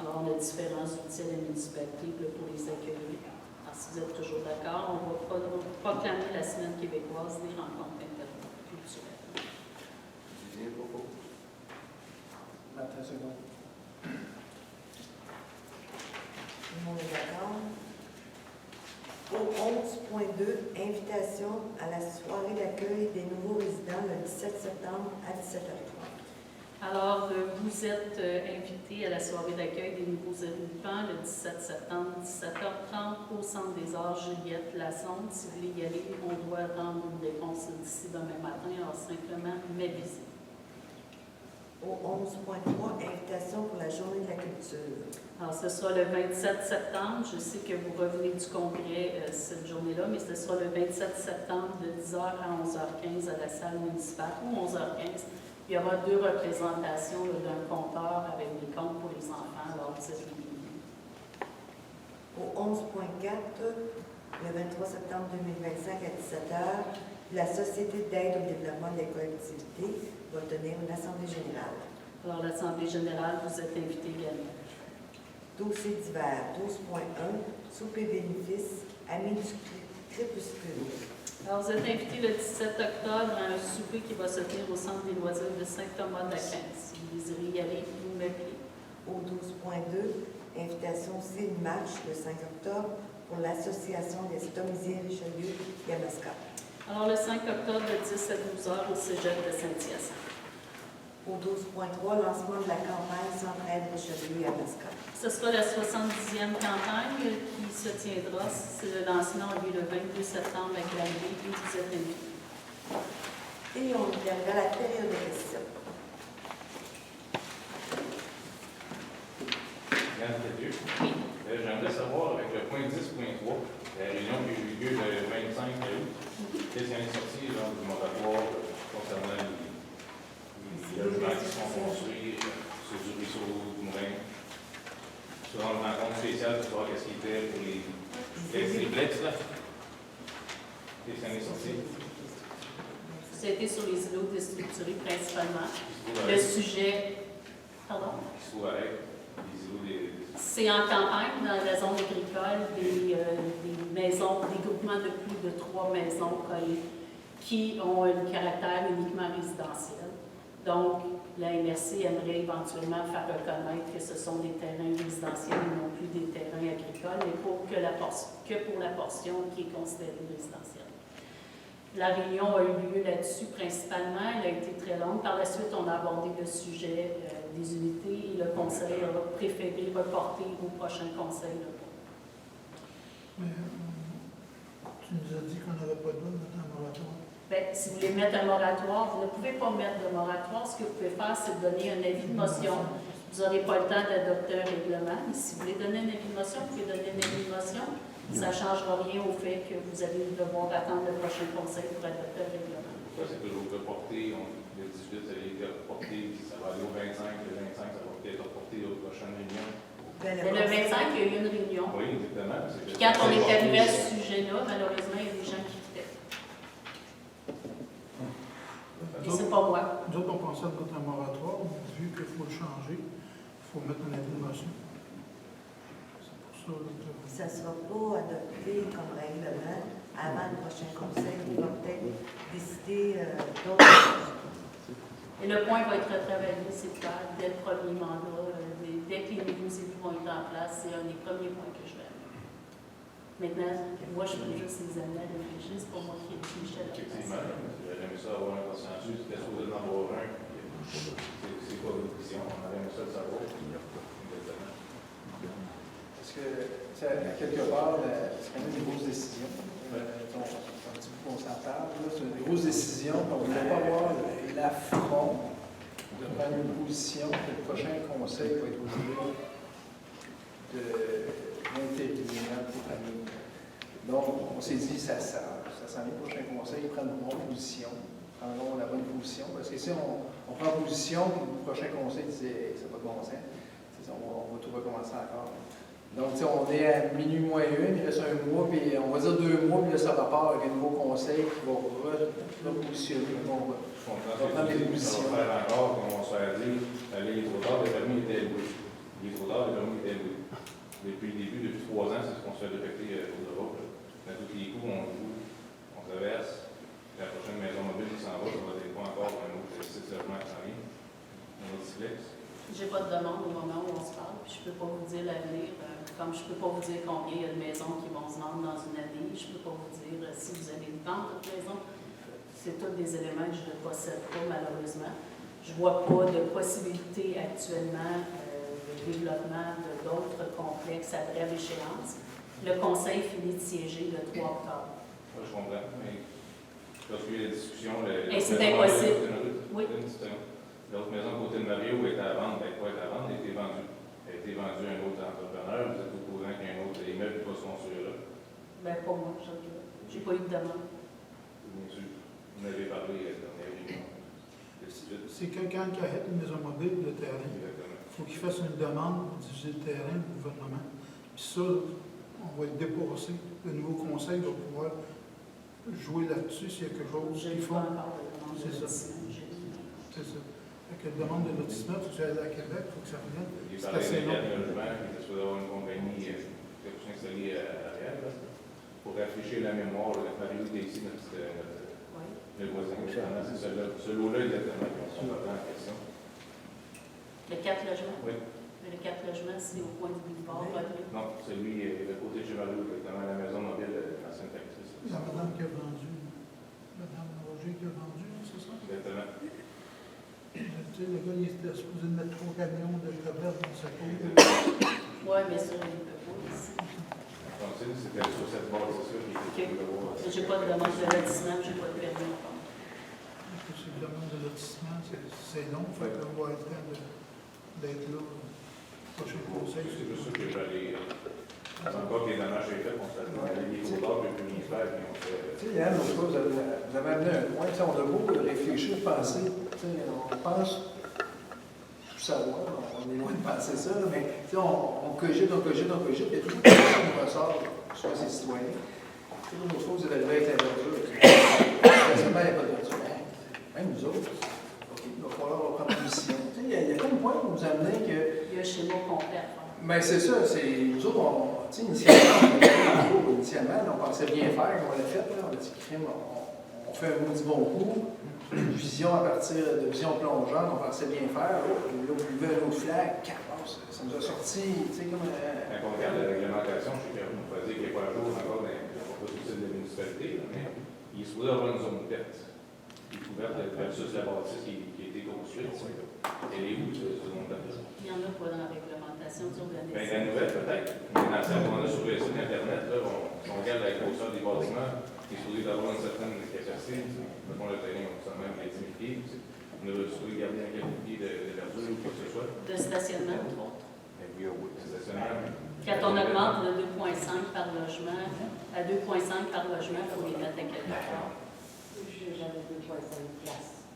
Alors, on a différents outils à la municipalité pour les accueillir. Alors, si vous êtes toujours d'accord, on va proclamer la Semaine québécoise des rencontres interculturelles. Attends une seconde. Tout le monde est d'accord? Au 11.2, invitation à la soirée d'accueil des nouveaux résidents le 17 septembre à 17h30. Alors, vous êtes invités à la soirée d'accueil des nouveaux arrivants le 17 septembre, 17h30, au Centre des Arts Juliette Lassonde. Si vous voulez y aller, on doit rendre une réponse d'ici demain matin, alors simplement m'aviser. Au 11.3, invitation pour la Journée de la culture. Alors, ce sera le 27 septembre. Je sais que vous revenez du congrès cette journée-là, mais ce sera le 27 septembre de 10h à 11h15 à la salle municipale, ou 11h15. Il y aura 2 représentations d'un conteur avec des contes pour les enfants. Alors, vous êtes les bienvenus. Au 11.4, le 23 septembre 2025 à 17h, la Société d'aide au développement des collectivités va tenir une assemblée générale. Alors, l'Assemblée générale, vous êtes invités également. Dossier divers 12.1, souper bénéfice, amis du crépuscule. Alors, vous êtes invités le 17 octobre à un souper qui va se tenir au Centre des loisirs de Saint-Thomas-d'Aquin. Si vous désirez y aller, vous m'appelez. Au 12.2, invitation aussi une marche le 5 octobre pour l'Association des Stomisiers Richelieu Yamaska. Alors, le 5 octobre de 10 à 12 heures au Cégep de Saint-Hyacinthe. Au 12.3, lancement de la campagne Centraide Richelieu Yamaska. Ce sera la 70e campagne qui se tiendra. Le lancement a lieu le 22 septembre à Granby et vous êtes invités. Et on y arrive à la période de questions. Madame Cadieux. J'aimerais savoir, avec le point 10.3, la réunion qui a eu lieu le 25 août, qu'est-ce qui en est sorti du moratoire concernant les logements qui sont construits sur du ruisseau du Moulin, sur une rencontre spéciale pour savoir qu'est-ce qui était pour les triplex, là? Qu'est-ce qui en est sorti? Ça a été sur les îlots déstructurés principalement. Qui se Le sujet. Pardon? trouve avec les îlots des. C'est en campagne, dans la zone agricole, des maisons, des groupements de plus de 3 maisons collées qui ont un caractère uniquement résidentiel. Donc, la MRC aimerait éventuellement faire reconnaître que ce sont des terrains résidentiels et non plus des terrains agricoles, mais pour la portion qui est considérée résidentielle. La réunion a eu lieu là-dessus principalement. Elle a été très longue. Par la suite, on a abordé le sujet des unités et le conseil a préféré reporter au prochain conseil. Mais tu nous as dit qu'on n'avait pas le droit de mettre un moratoire. Bien, si vous voulez mettre un moratoire, vous ne pouvez pas mettre de moratoire. Ce que vous pouvez faire, c'est donner un avis de motion. Vous n'aurez pas le temps d'adopter un règlement, mais si vous voulez donner un avis de motion, vous pouvez donner un avis de motion. Ça ne changera rien au fait que vous allez devoir attendre le prochain conseil pour adopter un règlement. Ça, c'est toujours reporté. Le 18, ça a été reporté. Ça va aller au 25. Le 25, ça va peut-être reporter aux prochaines réunions. Ben, Mais le 25, il y a eu une réunion. Oui, exactement. C'est- Puis quand on est arrivé à ce sujet-là, malheureusement, il y a des gens qui quittaient. Et c'est pas moi. Nous autres, on pensait à mettre un moratoire, mais vu qu'il faut le changer, il faut mettre une information. C'est pour ça que... Ça ne sera pas adopté comme règlement avant le prochain conseil. Ils vont peut-être décider d'autres choses. Et le point va être retravaillé, c'est clair, dès le premier mandat, dès que les nouveaux élus vont être en place, c'est un des premiers points que je vais amener. Maintenant, moi, je peux juste les amener à réfléchir, c'est pas moi qui réfléchis à la place. Effectivement, j'aurais aimé ça avoir un consensus, c'était supposé d'en avoir un. C'est pas une vision, on aurait aimé ça de savoir. Exactement. Parce que, tu sais, à quelque part, c'est quand même des grosses décisions. Un petit peu qu'on s'en parle, là, c'est une grosse décision, puis on ne doit pas avoir l'affront de prendre une position que le prochain conseil va être obligé d'intégrer pour famille. Donc, on s'est dit, ça s'en vient le prochain conseil, ils prennent une bonne position, prendront la bonne position, parce que si on prend position, puis le prochain conseil disait, ça n'a pas de bon sens, on va tout recommencer encore. Donc, tu sais, on est à minuit moins une, il reste un mois, puis on va dire 2 mois, puis là, ça repart avec un nouveau conseil qui va repositionner. Je comprends que ça va faire encore, comme on se fait dire, les auteurs de permis étaient loués. Les auteurs de permis étaient loués. Depuis le début, depuis 3 ans, c'est ce qu'on se fait répéter aux Europes. À tous les coups, on joue, on traverse. La prochaine maison mobile qui s'en va, ça va être pas encore un autre 6 logements qui s'en vient. Un autre duplex. J'ai pas de demande au moment où on se parle, puis je peux pas vous dire l'avenir. Comme je peux pas vous dire combien il y a de maisons qui vont se vendre dans une année, je peux pas vous dire si vous allez vendre votre maison. C'est tous des éléments que je ne possède pas, malheureusement. Je vois pas de possibilité actuellement de développement de d'autres complexes à brève échéance. Le conseil finit de siéger le 3 octobre. Moi, je comprends, mais lorsqu'il y a eu la discussion, Et c'est impossible. Oui. L'autre maison à côté de Mario est à vendre, elle est à vendre, elle a été vendue. Elle a été vendue à un autre entrepreneur, vous êtes au courant qu'il y a un autre immeuble qui va se construire là. Bien, pas moi, j'ai pas eu de demande. Bien sûr, vous m'avez parlé dans la réunion. C'est quelqu'un qui achète une maison mobile de terrain. Exactement. Il faut qu'il fasse une demande pour diviser le terrain au gouvernement. Puis ça, on va le dépasser. Le nouveau conseil va pouvoir jouer là-dessus s'il y a quelque chose J'ai qu'ils pas font. encore de demande. C'est ça. C'est ça. Fait que la demande de lotissement, il faut que ça aille à Québec, il faut que ça revienne. Il C'est parlait assez de long. 4 logements, puis il était supposé avoir une compagnie qui est installée à l'arrière, là, pour rafraîchir la mémoire. Mario était ici, notre Oui. le voisin. C'est ce lot-là exactement qu'on va prendre en question. Le 4 logements? Oui. Mais le 4 logements, c'est au coin du boulevard, Rodrigue. Non, celui le côté de chez Mario, exactement, la maison mobile de l'ancienne factrice. La madame qui a vendu, madame Roger qui a vendu, c'est ça? Exactement. Tu sais, le gars, il était supposé mettre 3 camions de crevettes dans sa cour. Oui, mais ça, il ne peut pas ici. Francine, c'était sur cette base-là qui était pour Mais j'ai pas de demande de lotissement, j'ai pas de permis encore. Parce que c'est une demande de lotissement, c'est long, fait qu'on va être temps d'être là. Prochain conseil. C'est juste ça que j'allais. Encore que les dommages sont faits, on se fait les auteurs ne peuvent plus rien faire, puis on fait. Tu sais, Yann, l'autre fois, vous avez amené un point. Tu sais, on a beau réfléchir, penser. Tu sais, on pense tout savoir. On est loin de penser ça, mais tu sais, on cogite. Il y a toujours quelque chose qui nous ressort, soit ces citoyens. Tu sais, l'autre fois, vous avez levé avec la verdure. Spécialement, il n'y a pas de verdure. Même nous autres, OK, il va falloir prendre position. Tu sais, il y a comme un point où vous amenez que. Il y a un schéma complet à faire. Mais c'est ça, nous autres, tu sais, initialement, on pensait bien faire, on l'a fait, là, on a dit crime, on fait un maudit bon coup, une vision à partir de vision plongeante, on pensait bien faire, là, on levait un autre flag, ça nous a sorti, tu sais, comme Quand on regarde la réglementation, je sais qu'on peut dire qu'il n'y a pas un jour encore dans la proposition de la municipalité, mais il est supposé avoir une zone verte. Il est couvert versus la bâtisse qui a été construite. Elle est où, cette zone verte? Il y en a pas dans la réglementation sur la Bien, la nouvelle, peut-être. Mais dans celle qu'on a sur le site Internet, là, on regarde la grosseur des bâtiments, qui est supposé d'avoir une certaine capacité. Mettons, le terrain, on sait même les 10 000 pieds. On a supposé garder un quelques pieds de verdure ou quoi que ce soit. de stationnement, entre autres. Le stationnement. Quand on augmente de 2,5 par logement, à 2,5 par logement, il faut les mettre à quelque part. J'avais 2,5 places.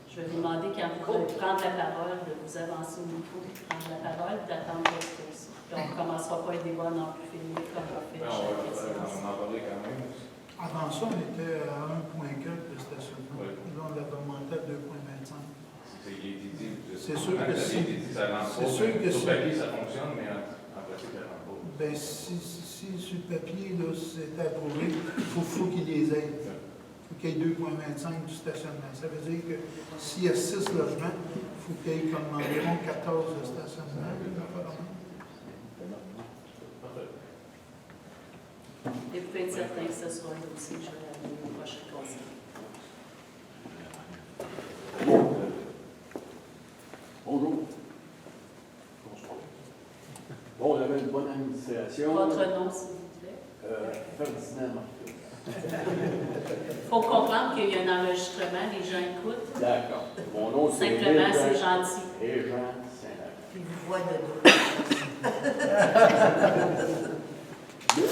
Je Je vais vous demander, quand vous allez prendre la parole, de vous avancer au micro, de prendre la parole, d'attendre votre tour aussi. Puis on ne commencera pas à des débats non plus finis comme on fait On chaque séance. en parlait quand même. Avant ça, on était à 1,4 de stationnement. Oui. Là, on l'avait remonté à 2,25. C'est sûr que si- ça rentre c'est pas. sûr que Sur si- papier, ça fonctionne, mais en pratique, ça rentre pas. Ben, si sur le papier, là, c'est approuvé, il faut qu'ils les aident. Il faut qu'il y ait 2,25 du stationnement. Ça veut dire que s'il y a 6 logements, il faut qu'il y ait comme environ 14 de stationnement. Apparemment. Parfait. Et vous pouvez être certain que ce sera un dossier que je vais amener au prochain conseil. Bonjour. Bon, on avait une bonne administration. Votre nom, s'il vous plaît. Ferdinand Martel. Il faut comprendre qu'il y a un enregistrement, les gens écoutent. D'accord. Mon nom, c'est Simplement, c'est Régent gentil. Saint-Laurent. Puis vous voit de dos. Il y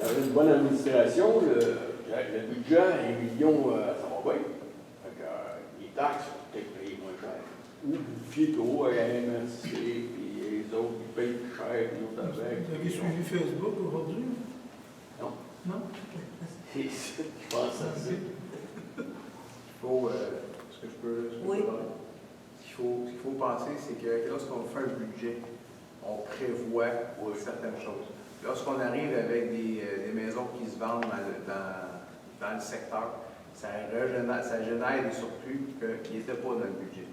avait une bonne administration. Le budget, 1 million, ça va bien. Fait que, les taxes sont peut-être payées moins cher. Ou Fido, MSC, puis les autres, ils payent plus cher, nous avec. Vous avez suivi Facebook aujourd'hui? Non. Non? C'est ça, je pense à ça. Est-ce que je peux Oui. parler? Ce qu'il faut penser, c'est que lorsqu'on fait un budget, on prévoit certaines choses. Lorsqu'on arrive avec des maisons qui se vendent dans le secteur, ça génère des surplus qui n'étaient pas dans le budget.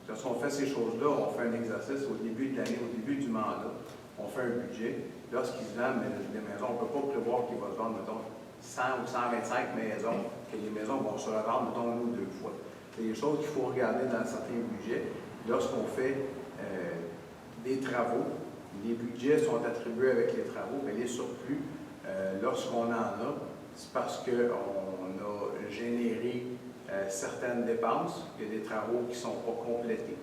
Lorsqu'on fait ces choses-là, on fait un exercice au début de l'année, au début du mandat, on fait un budget. Lorsqu'ils se vendent des maisons, on ne peut pas prévoir qu'il va se vendre, mettons, 100 ou 125 maisons, que les maisons vont se revendre, mettons, 1 ou 2 fois. C'est des choses qu'il faut regarder dans certains budgets. Lorsqu'on fait des travaux, les budgets sont attribués avec les travaux, mais les surplus, lorsqu'on en a, c'est parce qu'on a généré certaines dépenses, il y a des travaux qui ne sont pas complétés.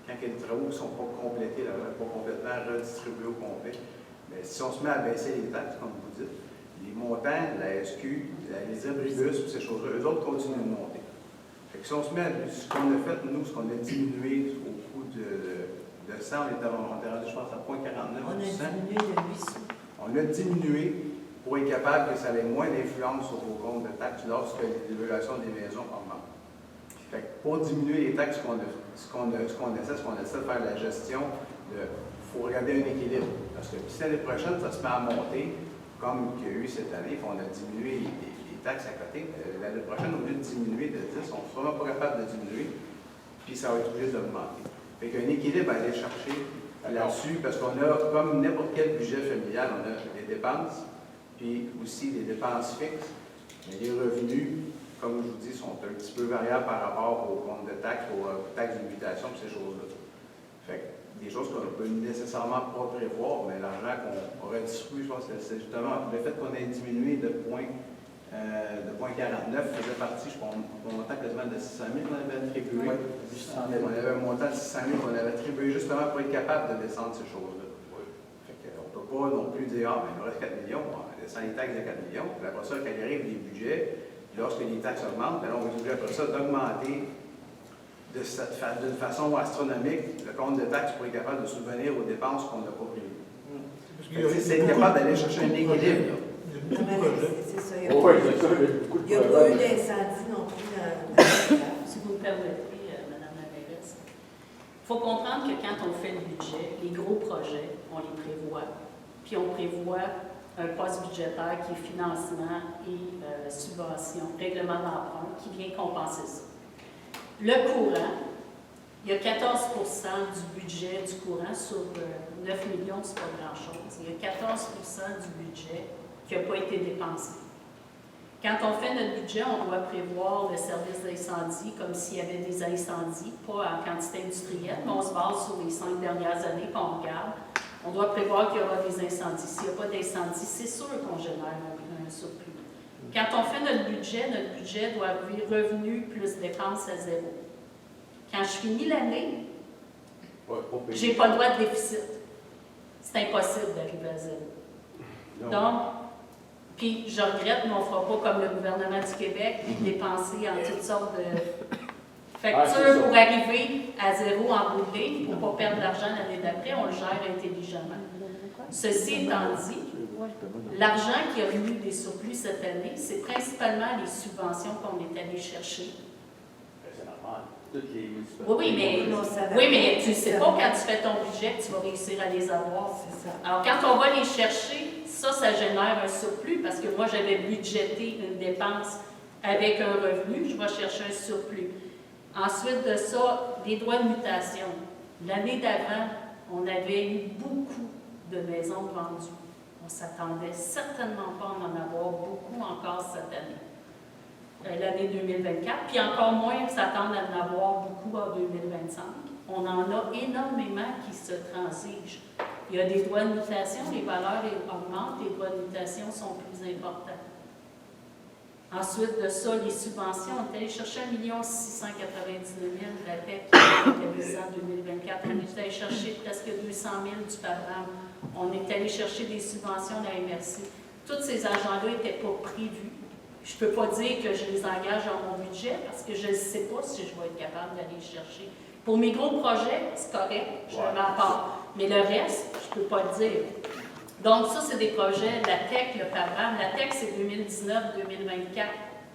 Quand il y a des travaux qui ne sont pas complétés, pas complètement redistribués au complet, mais si on se met à baisser les taxes, comme vous dites, les montants, la SQ, les abribus, ces choses-là, eux autres continuent de monter. Fait que si on se met à ce qu'on a fait, nous, ce qu'on a diminué au coût de 100, on est rendu, je pense, à 0,49 On a du 100. diminué de 8 sous. On a diminué pour être capable que ça ait moins d'influence sur vos comptes de taxes lorsque l'évaluation des maisons augmente. Fait que pour diminuer les taxes, ce qu'on essaie de faire la gestion, il faut regarder un équilibre. Parce que si l'année prochaine, ça se met à monter, comme il y a eu cette année, on a diminué les taxes à côté, l'année prochaine, au lieu de diminuer de 10, on ne sera vraiment pas capable de diminuer, puis ça va être obligé d'augmenter. Fait qu'un équilibre à aller chercher là-dessus, parce qu'on a, comme n'importe quel budget familial, on a des dépenses, puis aussi des dépenses fixes, mais les revenus, comme je vous dis, sont un petit peu variables par rapport aux comptes de taxes, aux taxes d'habitation, ces choses-là. Fait que des choses qu'on ne peut nécessairement pas prévoir, mais l'argent qu'on redistribue, je pense que c'est justement le fait qu'on ait diminué de 0,49 faisait partie, je pense, d'un montant quasiment de 600 000 qu'on avait attribué. Oui, On avait un montant de 600 000 qu'on avait attribué justement pour être capable de descendre ces choses-là. Fait qu'on ne peut pas non plus dire, ah, ben, il nous reste 4 millions, on descend les taxes de 4 millions. Puis après ça, quand il arrive des budgets, lorsque les taxes augmentent, ben là, on va être obligé après ça d'augmenter d'une façon astronomique le compte de taxes pour être capable de subvenir aux dépenses qu'on n'a pas prévues. C'est être capable d'aller chercher un équilibre. Il y a beaucoup de projets. C'est ça. Oui, c'est ça, mais beaucoup de Il n'y a pas eu d'incendie non plus dans Si vous me permettez, Madame la mairesse. Il faut comprendre que quand on fait le budget, les gros projets, on les prévoit, puis on prévoit un poste budgétaire qui est financement et subvention, règlement d'emprunt, qui vient compenser ça. Le courant, il y a 14 du budget du courant sur 9 millions, c'est pas grand-chose. Il y a 14 du budget qui n'a pas été dépensé. Quand on fait notre budget, on doit prévoir le service d'incendie comme s'il y avait des incendies, pas en quantité industrielle, mais on se base sur les 5 dernières années, puis on regarde. On doit prévoir qu'il y aura des incendies. S'il n'y a pas d'incendie, c'est sûr qu'on génère un surplus. Quand on fait notre budget doit arriver revenu plus dépenses à zéro. Quand je finis l'année, je n'ai pas le droit de déficit. C'est impossible d'arriver à zéro. Non. Donc, puis je regrette, mais on ne fera pas comme le gouvernement du Québec, puis dépenser en toutes sortes de Ah, c'est Facture ça. pour arriver à zéro en bout de ligne, pour ne pas perdre l'argent l'année d'après, on le gère intelligemment. Ceci étant dit, l'argent qui a venu des surplus cette année, c'est principalement les subventions qu'on est allé chercher. C'est normal. Toutes les municipalités. Oui, mais, Non, ça va. oui, mais tu ne sais pas quand tu fais ton budget que tu vas réussir à les avoir. C'est ça. Alors, quand on va les chercher, ça génère un surplus parce que moi, j'avais budgété une dépense avec un revenu, je vais chercher un surplus. Ensuite de ça, les droits de mutation. L'année d'avant, on avait eu beaucoup de maisons vendues. On ne s'attendait certainement pas à en avoir beaucoup encore cette année. L'année 2024, puis encore moins s'attendre à en avoir beaucoup en 2025. On en a énormément qui se transigent. Il y a des droits de mutation, les valeurs augmentent, les droits de mutation sont plus importants. Ensuite de ça, les subventions, on est allé chercher 1 699 000 de la PEC qui a été réalisée en 2024. On est allé chercher presque 200 000 du PABRAM. On est allé chercher des subventions de la MRC. Tous ces agents-là n'étaient pas prévus. Je ne peux pas dire que je les engage dans mon budget parce que je ne sais pas si je vais être capable d'aller chercher. Pour mes gros projets, c'est correct, je m'en parle. Mais le reste, je ne peux pas le dire. Donc, ça, c'est des projets, la TEC, le PABRAM. La TEC, c'est 2019-2024.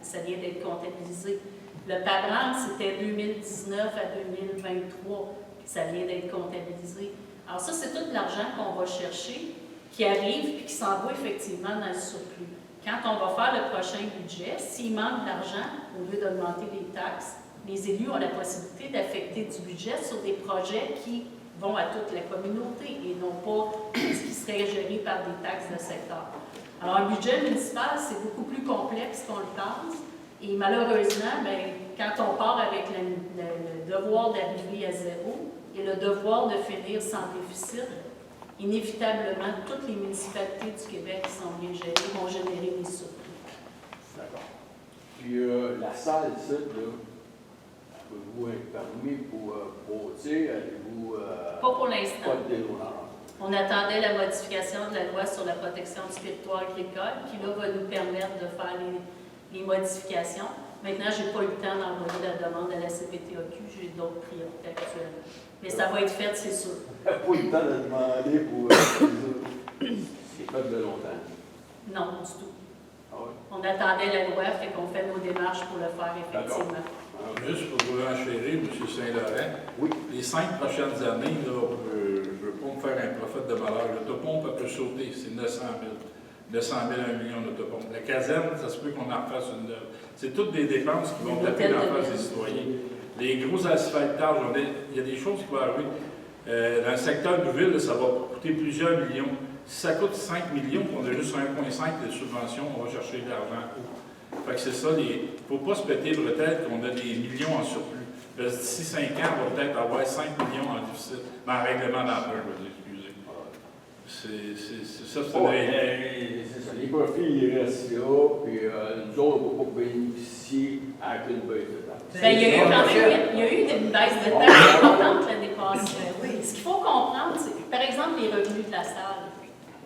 Ça vient d'être comptabilisé. Le PABRAM, c'était 2019 à 2023. Ça vient d'être comptabilisé. Alors, ça, c'est tout l'argent qu'on va chercher, qui arrive et qui s'en va effectivement dans le surplus. Quand on va faire le prochain budget, s'il manque d'argent, au lieu d'augmenter les taxes, les élus ont la possibilité d'affecter du budget sur des projets qui vont à toute la communauté et non pas ce qui serait géré par des taxes de secteur. Alors, un budget municipal, c'est beaucoup plus complexe qu'on le pense. Et malheureusement, bien, quand on part avec le devoir d'arriver à zéro et le devoir de finir sans déficit, inévitablement, toutes les municipalités du Québec qui sont bien gérées vont générer des surplus. D'accord. Puis la salle, ça, là, pouvez-vous être permis pour voter? Allez-vous Pas pour l'instant. pas de dénoncer? On attendait la modification de la loi sur la protection du territoire agricole, qui là va nous permettre de faire les modifications. Maintenant, je n'ai pas eu le temps d'envoyer la demande à la CPTAQ, j'ai d'autres priorités actuellement. Mais ça va être fait, c'est sûr. Pas eu le temps de demander pour... c'est pas de longtemps. Non, du tout. Ah oui? On attendait la loi, fait qu'on fait nos démarches pour le faire effectivement. Juste pour vous enchérir, M. Saint-Laurent, Oui. les 5 prochaines années, là, je ne veux pas me faire un prophète de malheur. L'autopompe, elle peut sauter, c'est 900 000. 900 000 à 1 million d'autopompe. La caserne, ça se peut qu'on en refasse une neuve. C'est toutes des dépenses qui vont taper dans la face des citoyens. Les gros asphaltages, il y a des choses qui vont arriver. Dans le secteur de ville, ça va coûter plusieurs millions. Si ça coûte 5 millions, qu'on a juste 1,5 de subventions, on va chercher de l'argent où? Fait que c'est ça, il ne faut pas se péter le bretelle qu'on a des millions en surplus. Parce que d'ici 5 ans, on va peut-être avoir 5 millions en déficit. Mais en règlement d'emprunt, je veux dire, excusez. C'est ça, c'est une réalité. C'est ça, les profits, ils restent là, puis nous autres, on ne va pas bénéficier avec une baisse de taxes. Bien, il y a eu quand même il y a eu une baisse de taxes importante l'année passée. Oui. Ce qu'il faut comprendre, c'est, par exemple, les revenus de la salle.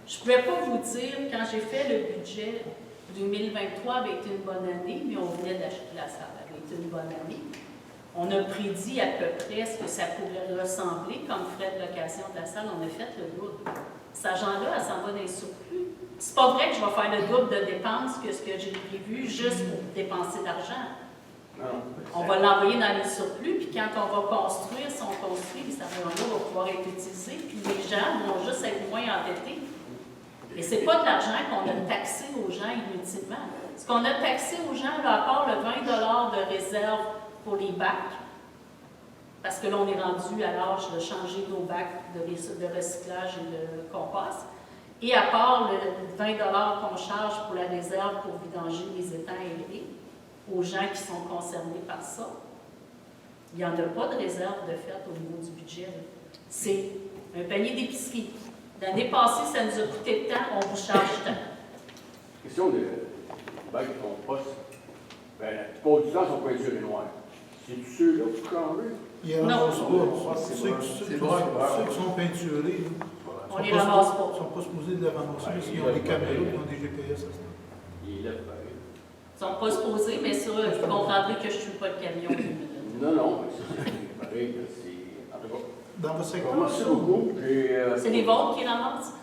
Je ne pouvais pas vous dire, quand j'ai fait le budget, 2023 avait été une bonne année, mais on venait d'acheter la salle, avait été une bonne année. On a prédit à peu près ce que ça pourrait ressembler comme frais de location de la salle. On a fait le double. Cet argent-là, elle s'en va dans les surplus. C'est pas vrai que je vais faire le double de dépenses que ce que j'ai prévu juste pour dépenser d'argent. On va l'envoyer dans les surplus, puis quand on va construire, si on construit, cet argent-là va pouvoir être utilisé, puis les gens vont juste être moins endettés. Et ce n'est pas de l'argent qu'on a taxé aux gens inutilement. Ce qu'on a taxé aux gens, là, à part le 20 $ de réserve pour les bacs, parce que là, on est rendu à l'âge de changer nos bacs de recyclage et de compost, et à part le 20 $ qu'on charge pour la réserve pour vidanger les étangs aérés, aux gens qui sont concernés par ça, il n'y en a pas de réserve de fait au niveau du budget. C'est un panier d'épicerie. L'année passée, ça nous a coûté de temps, on vous charge tant. Question de bacs de compost, ben, la plupart du temps, ils sont peinturés noirs. C'est ceux-là qui changent? Ils ne ramassent pas. Ceux qui sont peinturés, On les ramasse pas. ils ne sont pas supposés de les ramasser parce qu'ils ont des caméras, ils ont des GPS à ce temps. Ils lèvent pareil. Ils ne sont pas supposés, mais ça, vous comprendrez que je ne suis pas le camion. Non, mais c'est pareil, c'est... En tout cas, Dans votre secteur, merci ça? beaucoup. C'est les vôtres qui ramassent?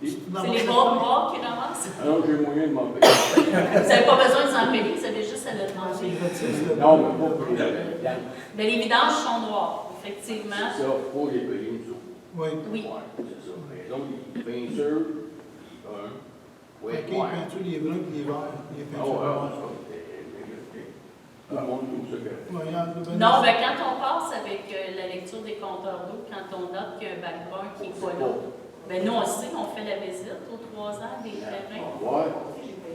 Dans C'est votre les secteur? vôtres morts qui ramassent? Alors, j'ai moyen de m'en payer. Vous n'avez pas besoin de s'en payer, vous avez juste à le C'est demander. gratis, là. Non, mais pas pour les vidanges. Mais les vidanges sont noirs, effectivement. C'est ça, pour les payer, nous autres. Oui. Oui. Ouais, c'est ça. Mais donc, les peintures, les bruns, OK, ouais, peinture, les bruns et les verts. Les Ah peintures ouais, noires. tout le monde trouve ça que... Ouais, il y en a ben Non, des- ben quand on passe avec la lecture des compteurs d'eau, quand on note qu'il y a un bac brun qui est pas là, ben nous on le sait, on fait la visite aux 3 ans des terrains. Ouais,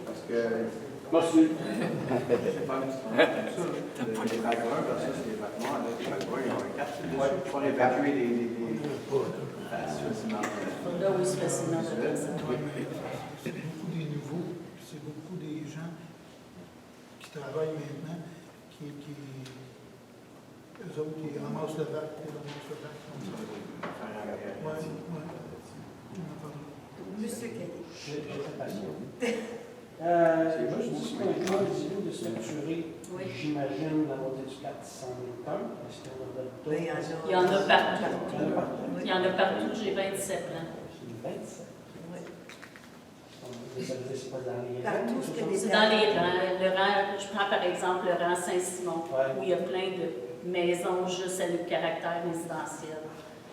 Parce que, merci. c'est pas une petite les bacs bruns, parce que ça, c'est des bacs noirs, là, les bacs bruns, ils ont un 4 dessus pour évacuer des facilement. Là où c'est facilement de personnes. Ouais, mais c'est beaucoup des nouveaux, puis c'est beaucoup des gens qui travaillent maintenant, eux autres, qui ramassent le bac, ils ramassent le bac. Ouais. Monsieur Kelly. Juste 10 points de structurer, Oui. j'imagine, la montée du 401. Est-ce qu'on en a d'autres? Oui, Il y en a partout. Il y en a partout. Il y en a partout, j'ai 27 plans. C'est 27. Oui. Ça veut dire que c'est pas dans les Partout, rangs, ce que c'est des- C'est dans les rangs. Le rang, je prends par exemple le rang Saint-Simon, Ouais. où il y a plein de maisons juste à caractère résidentiel.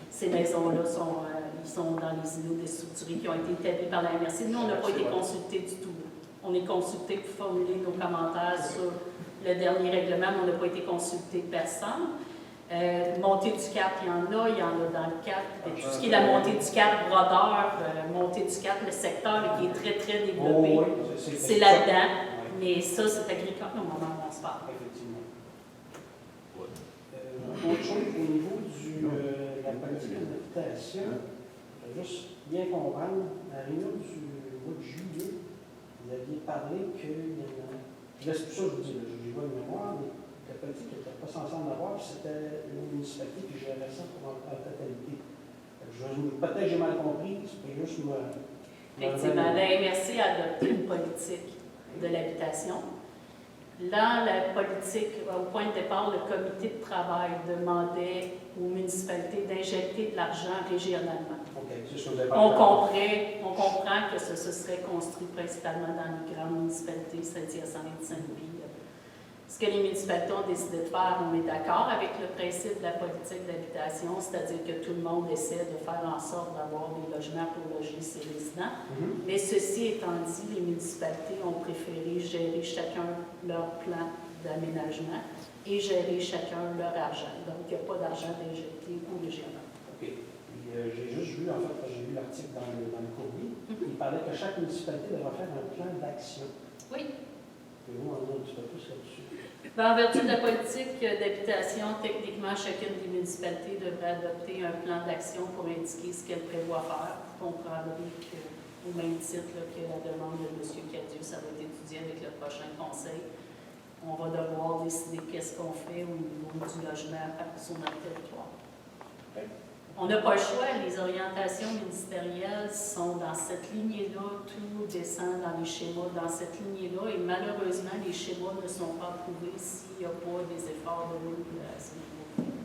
Ces maisons-là sont, ils sont dans les îlots déstructurés qui ont été établis par la MRC. Nous, on n'a pas été consultés du tout. On est consultés pour formuler nos commentaires sur le dernier règlement, mais on n'a pas été consulté personne. Montée du Cap, il y en a dans le Cap. Et tout ce qui est la montée du Cap, brodeur, montée du Cap, le secteur qui est très, très développé, Oh, oui, c'est là-dedans. Ouais, Mais ça, c'est agricole au moment où on se parle. effectivement. Autre chose, au niveau de la politique d'habitation, je veux juste bien comprendre, à la réunion du mois de juillet, vous aviez parlé qu'il y en a. Je laisse tout ça, je vous dis, je n'ai pas de mémoire, mais la politique n'était pas censée en avoir, puis c'était une municipalité qui gérait ça en totalité. Peut-être que j'ai mal compris, c'est juste moi. Effectivement, la MRC a adopté une politique de l'habitation. Là, la politique, au point de départ, le comité de travail demandait aux municipalités d'injecter de l'argent régionalement. OK, c'est ce que vous avez On parlé. comprend que ce serait construit principalement dans les grandes municipalités, Saint-Hyacinthe, Saint-Louis. Ce que les municipalités ont décidé de faire, on est d'accord avec le principe de la politique d'habitation, c'est-à-dire que tout le monde essaie de faire en sorte d'avoir des logements pour loger ses résidents. Mais ceci étant dit, les municipalités ont préféré gérer chacun leur plan d'aménagement et gérer chacun leur argent. Donc, il n'y a pas d'argent injecté au régional. OK. Puis, j'ai juste vu, en fait, j'ai lu l'article dans le courrier, il parlait que chaque municipalité devrait faire un plan d'action. Oui. Et vous, on a un petit peu plus là-dessus. En vertu de la politique d'habitation, techniquement, chacune des municipalités devrait adopter un plan d'action pour indiquer ce qu'elle prévoit faire. Vous comprendrez qu'au même titre que la demande de M. Cadieux, ça va être étudié avec le prochain conseil. On va devoir décider qu'est-ce qu'on fait au niveau du logement sur notre territoire. Okay. On n'a pas le choix, les orientations ministérielles sont dans cette lignée-là, tout descend dans les schémas dans cette lignée-là, et malheureusement, les schémas ne sont pas approuvés s'il n'y a pas des efforts de roue à ce niveau.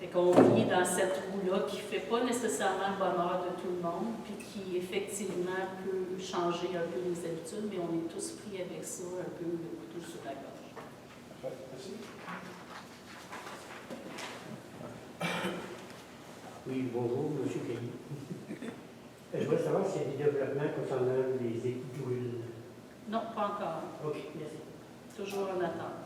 Fait qu'on vit dans cette roue-là qui ne fait pas nécessairement le bonheur de tout le monde, puis qui effectivement peut changer un peu les habitudes, mais on est tous pris avec ça, un peu le couteau sur la gorge. Parfait. Merci. Oui, bonjour, M. Kelly. Je voudrais savoir s'il y a des développements concernant les équipes d'huile. Non, pas encore. OK, merci. Toujours en attente.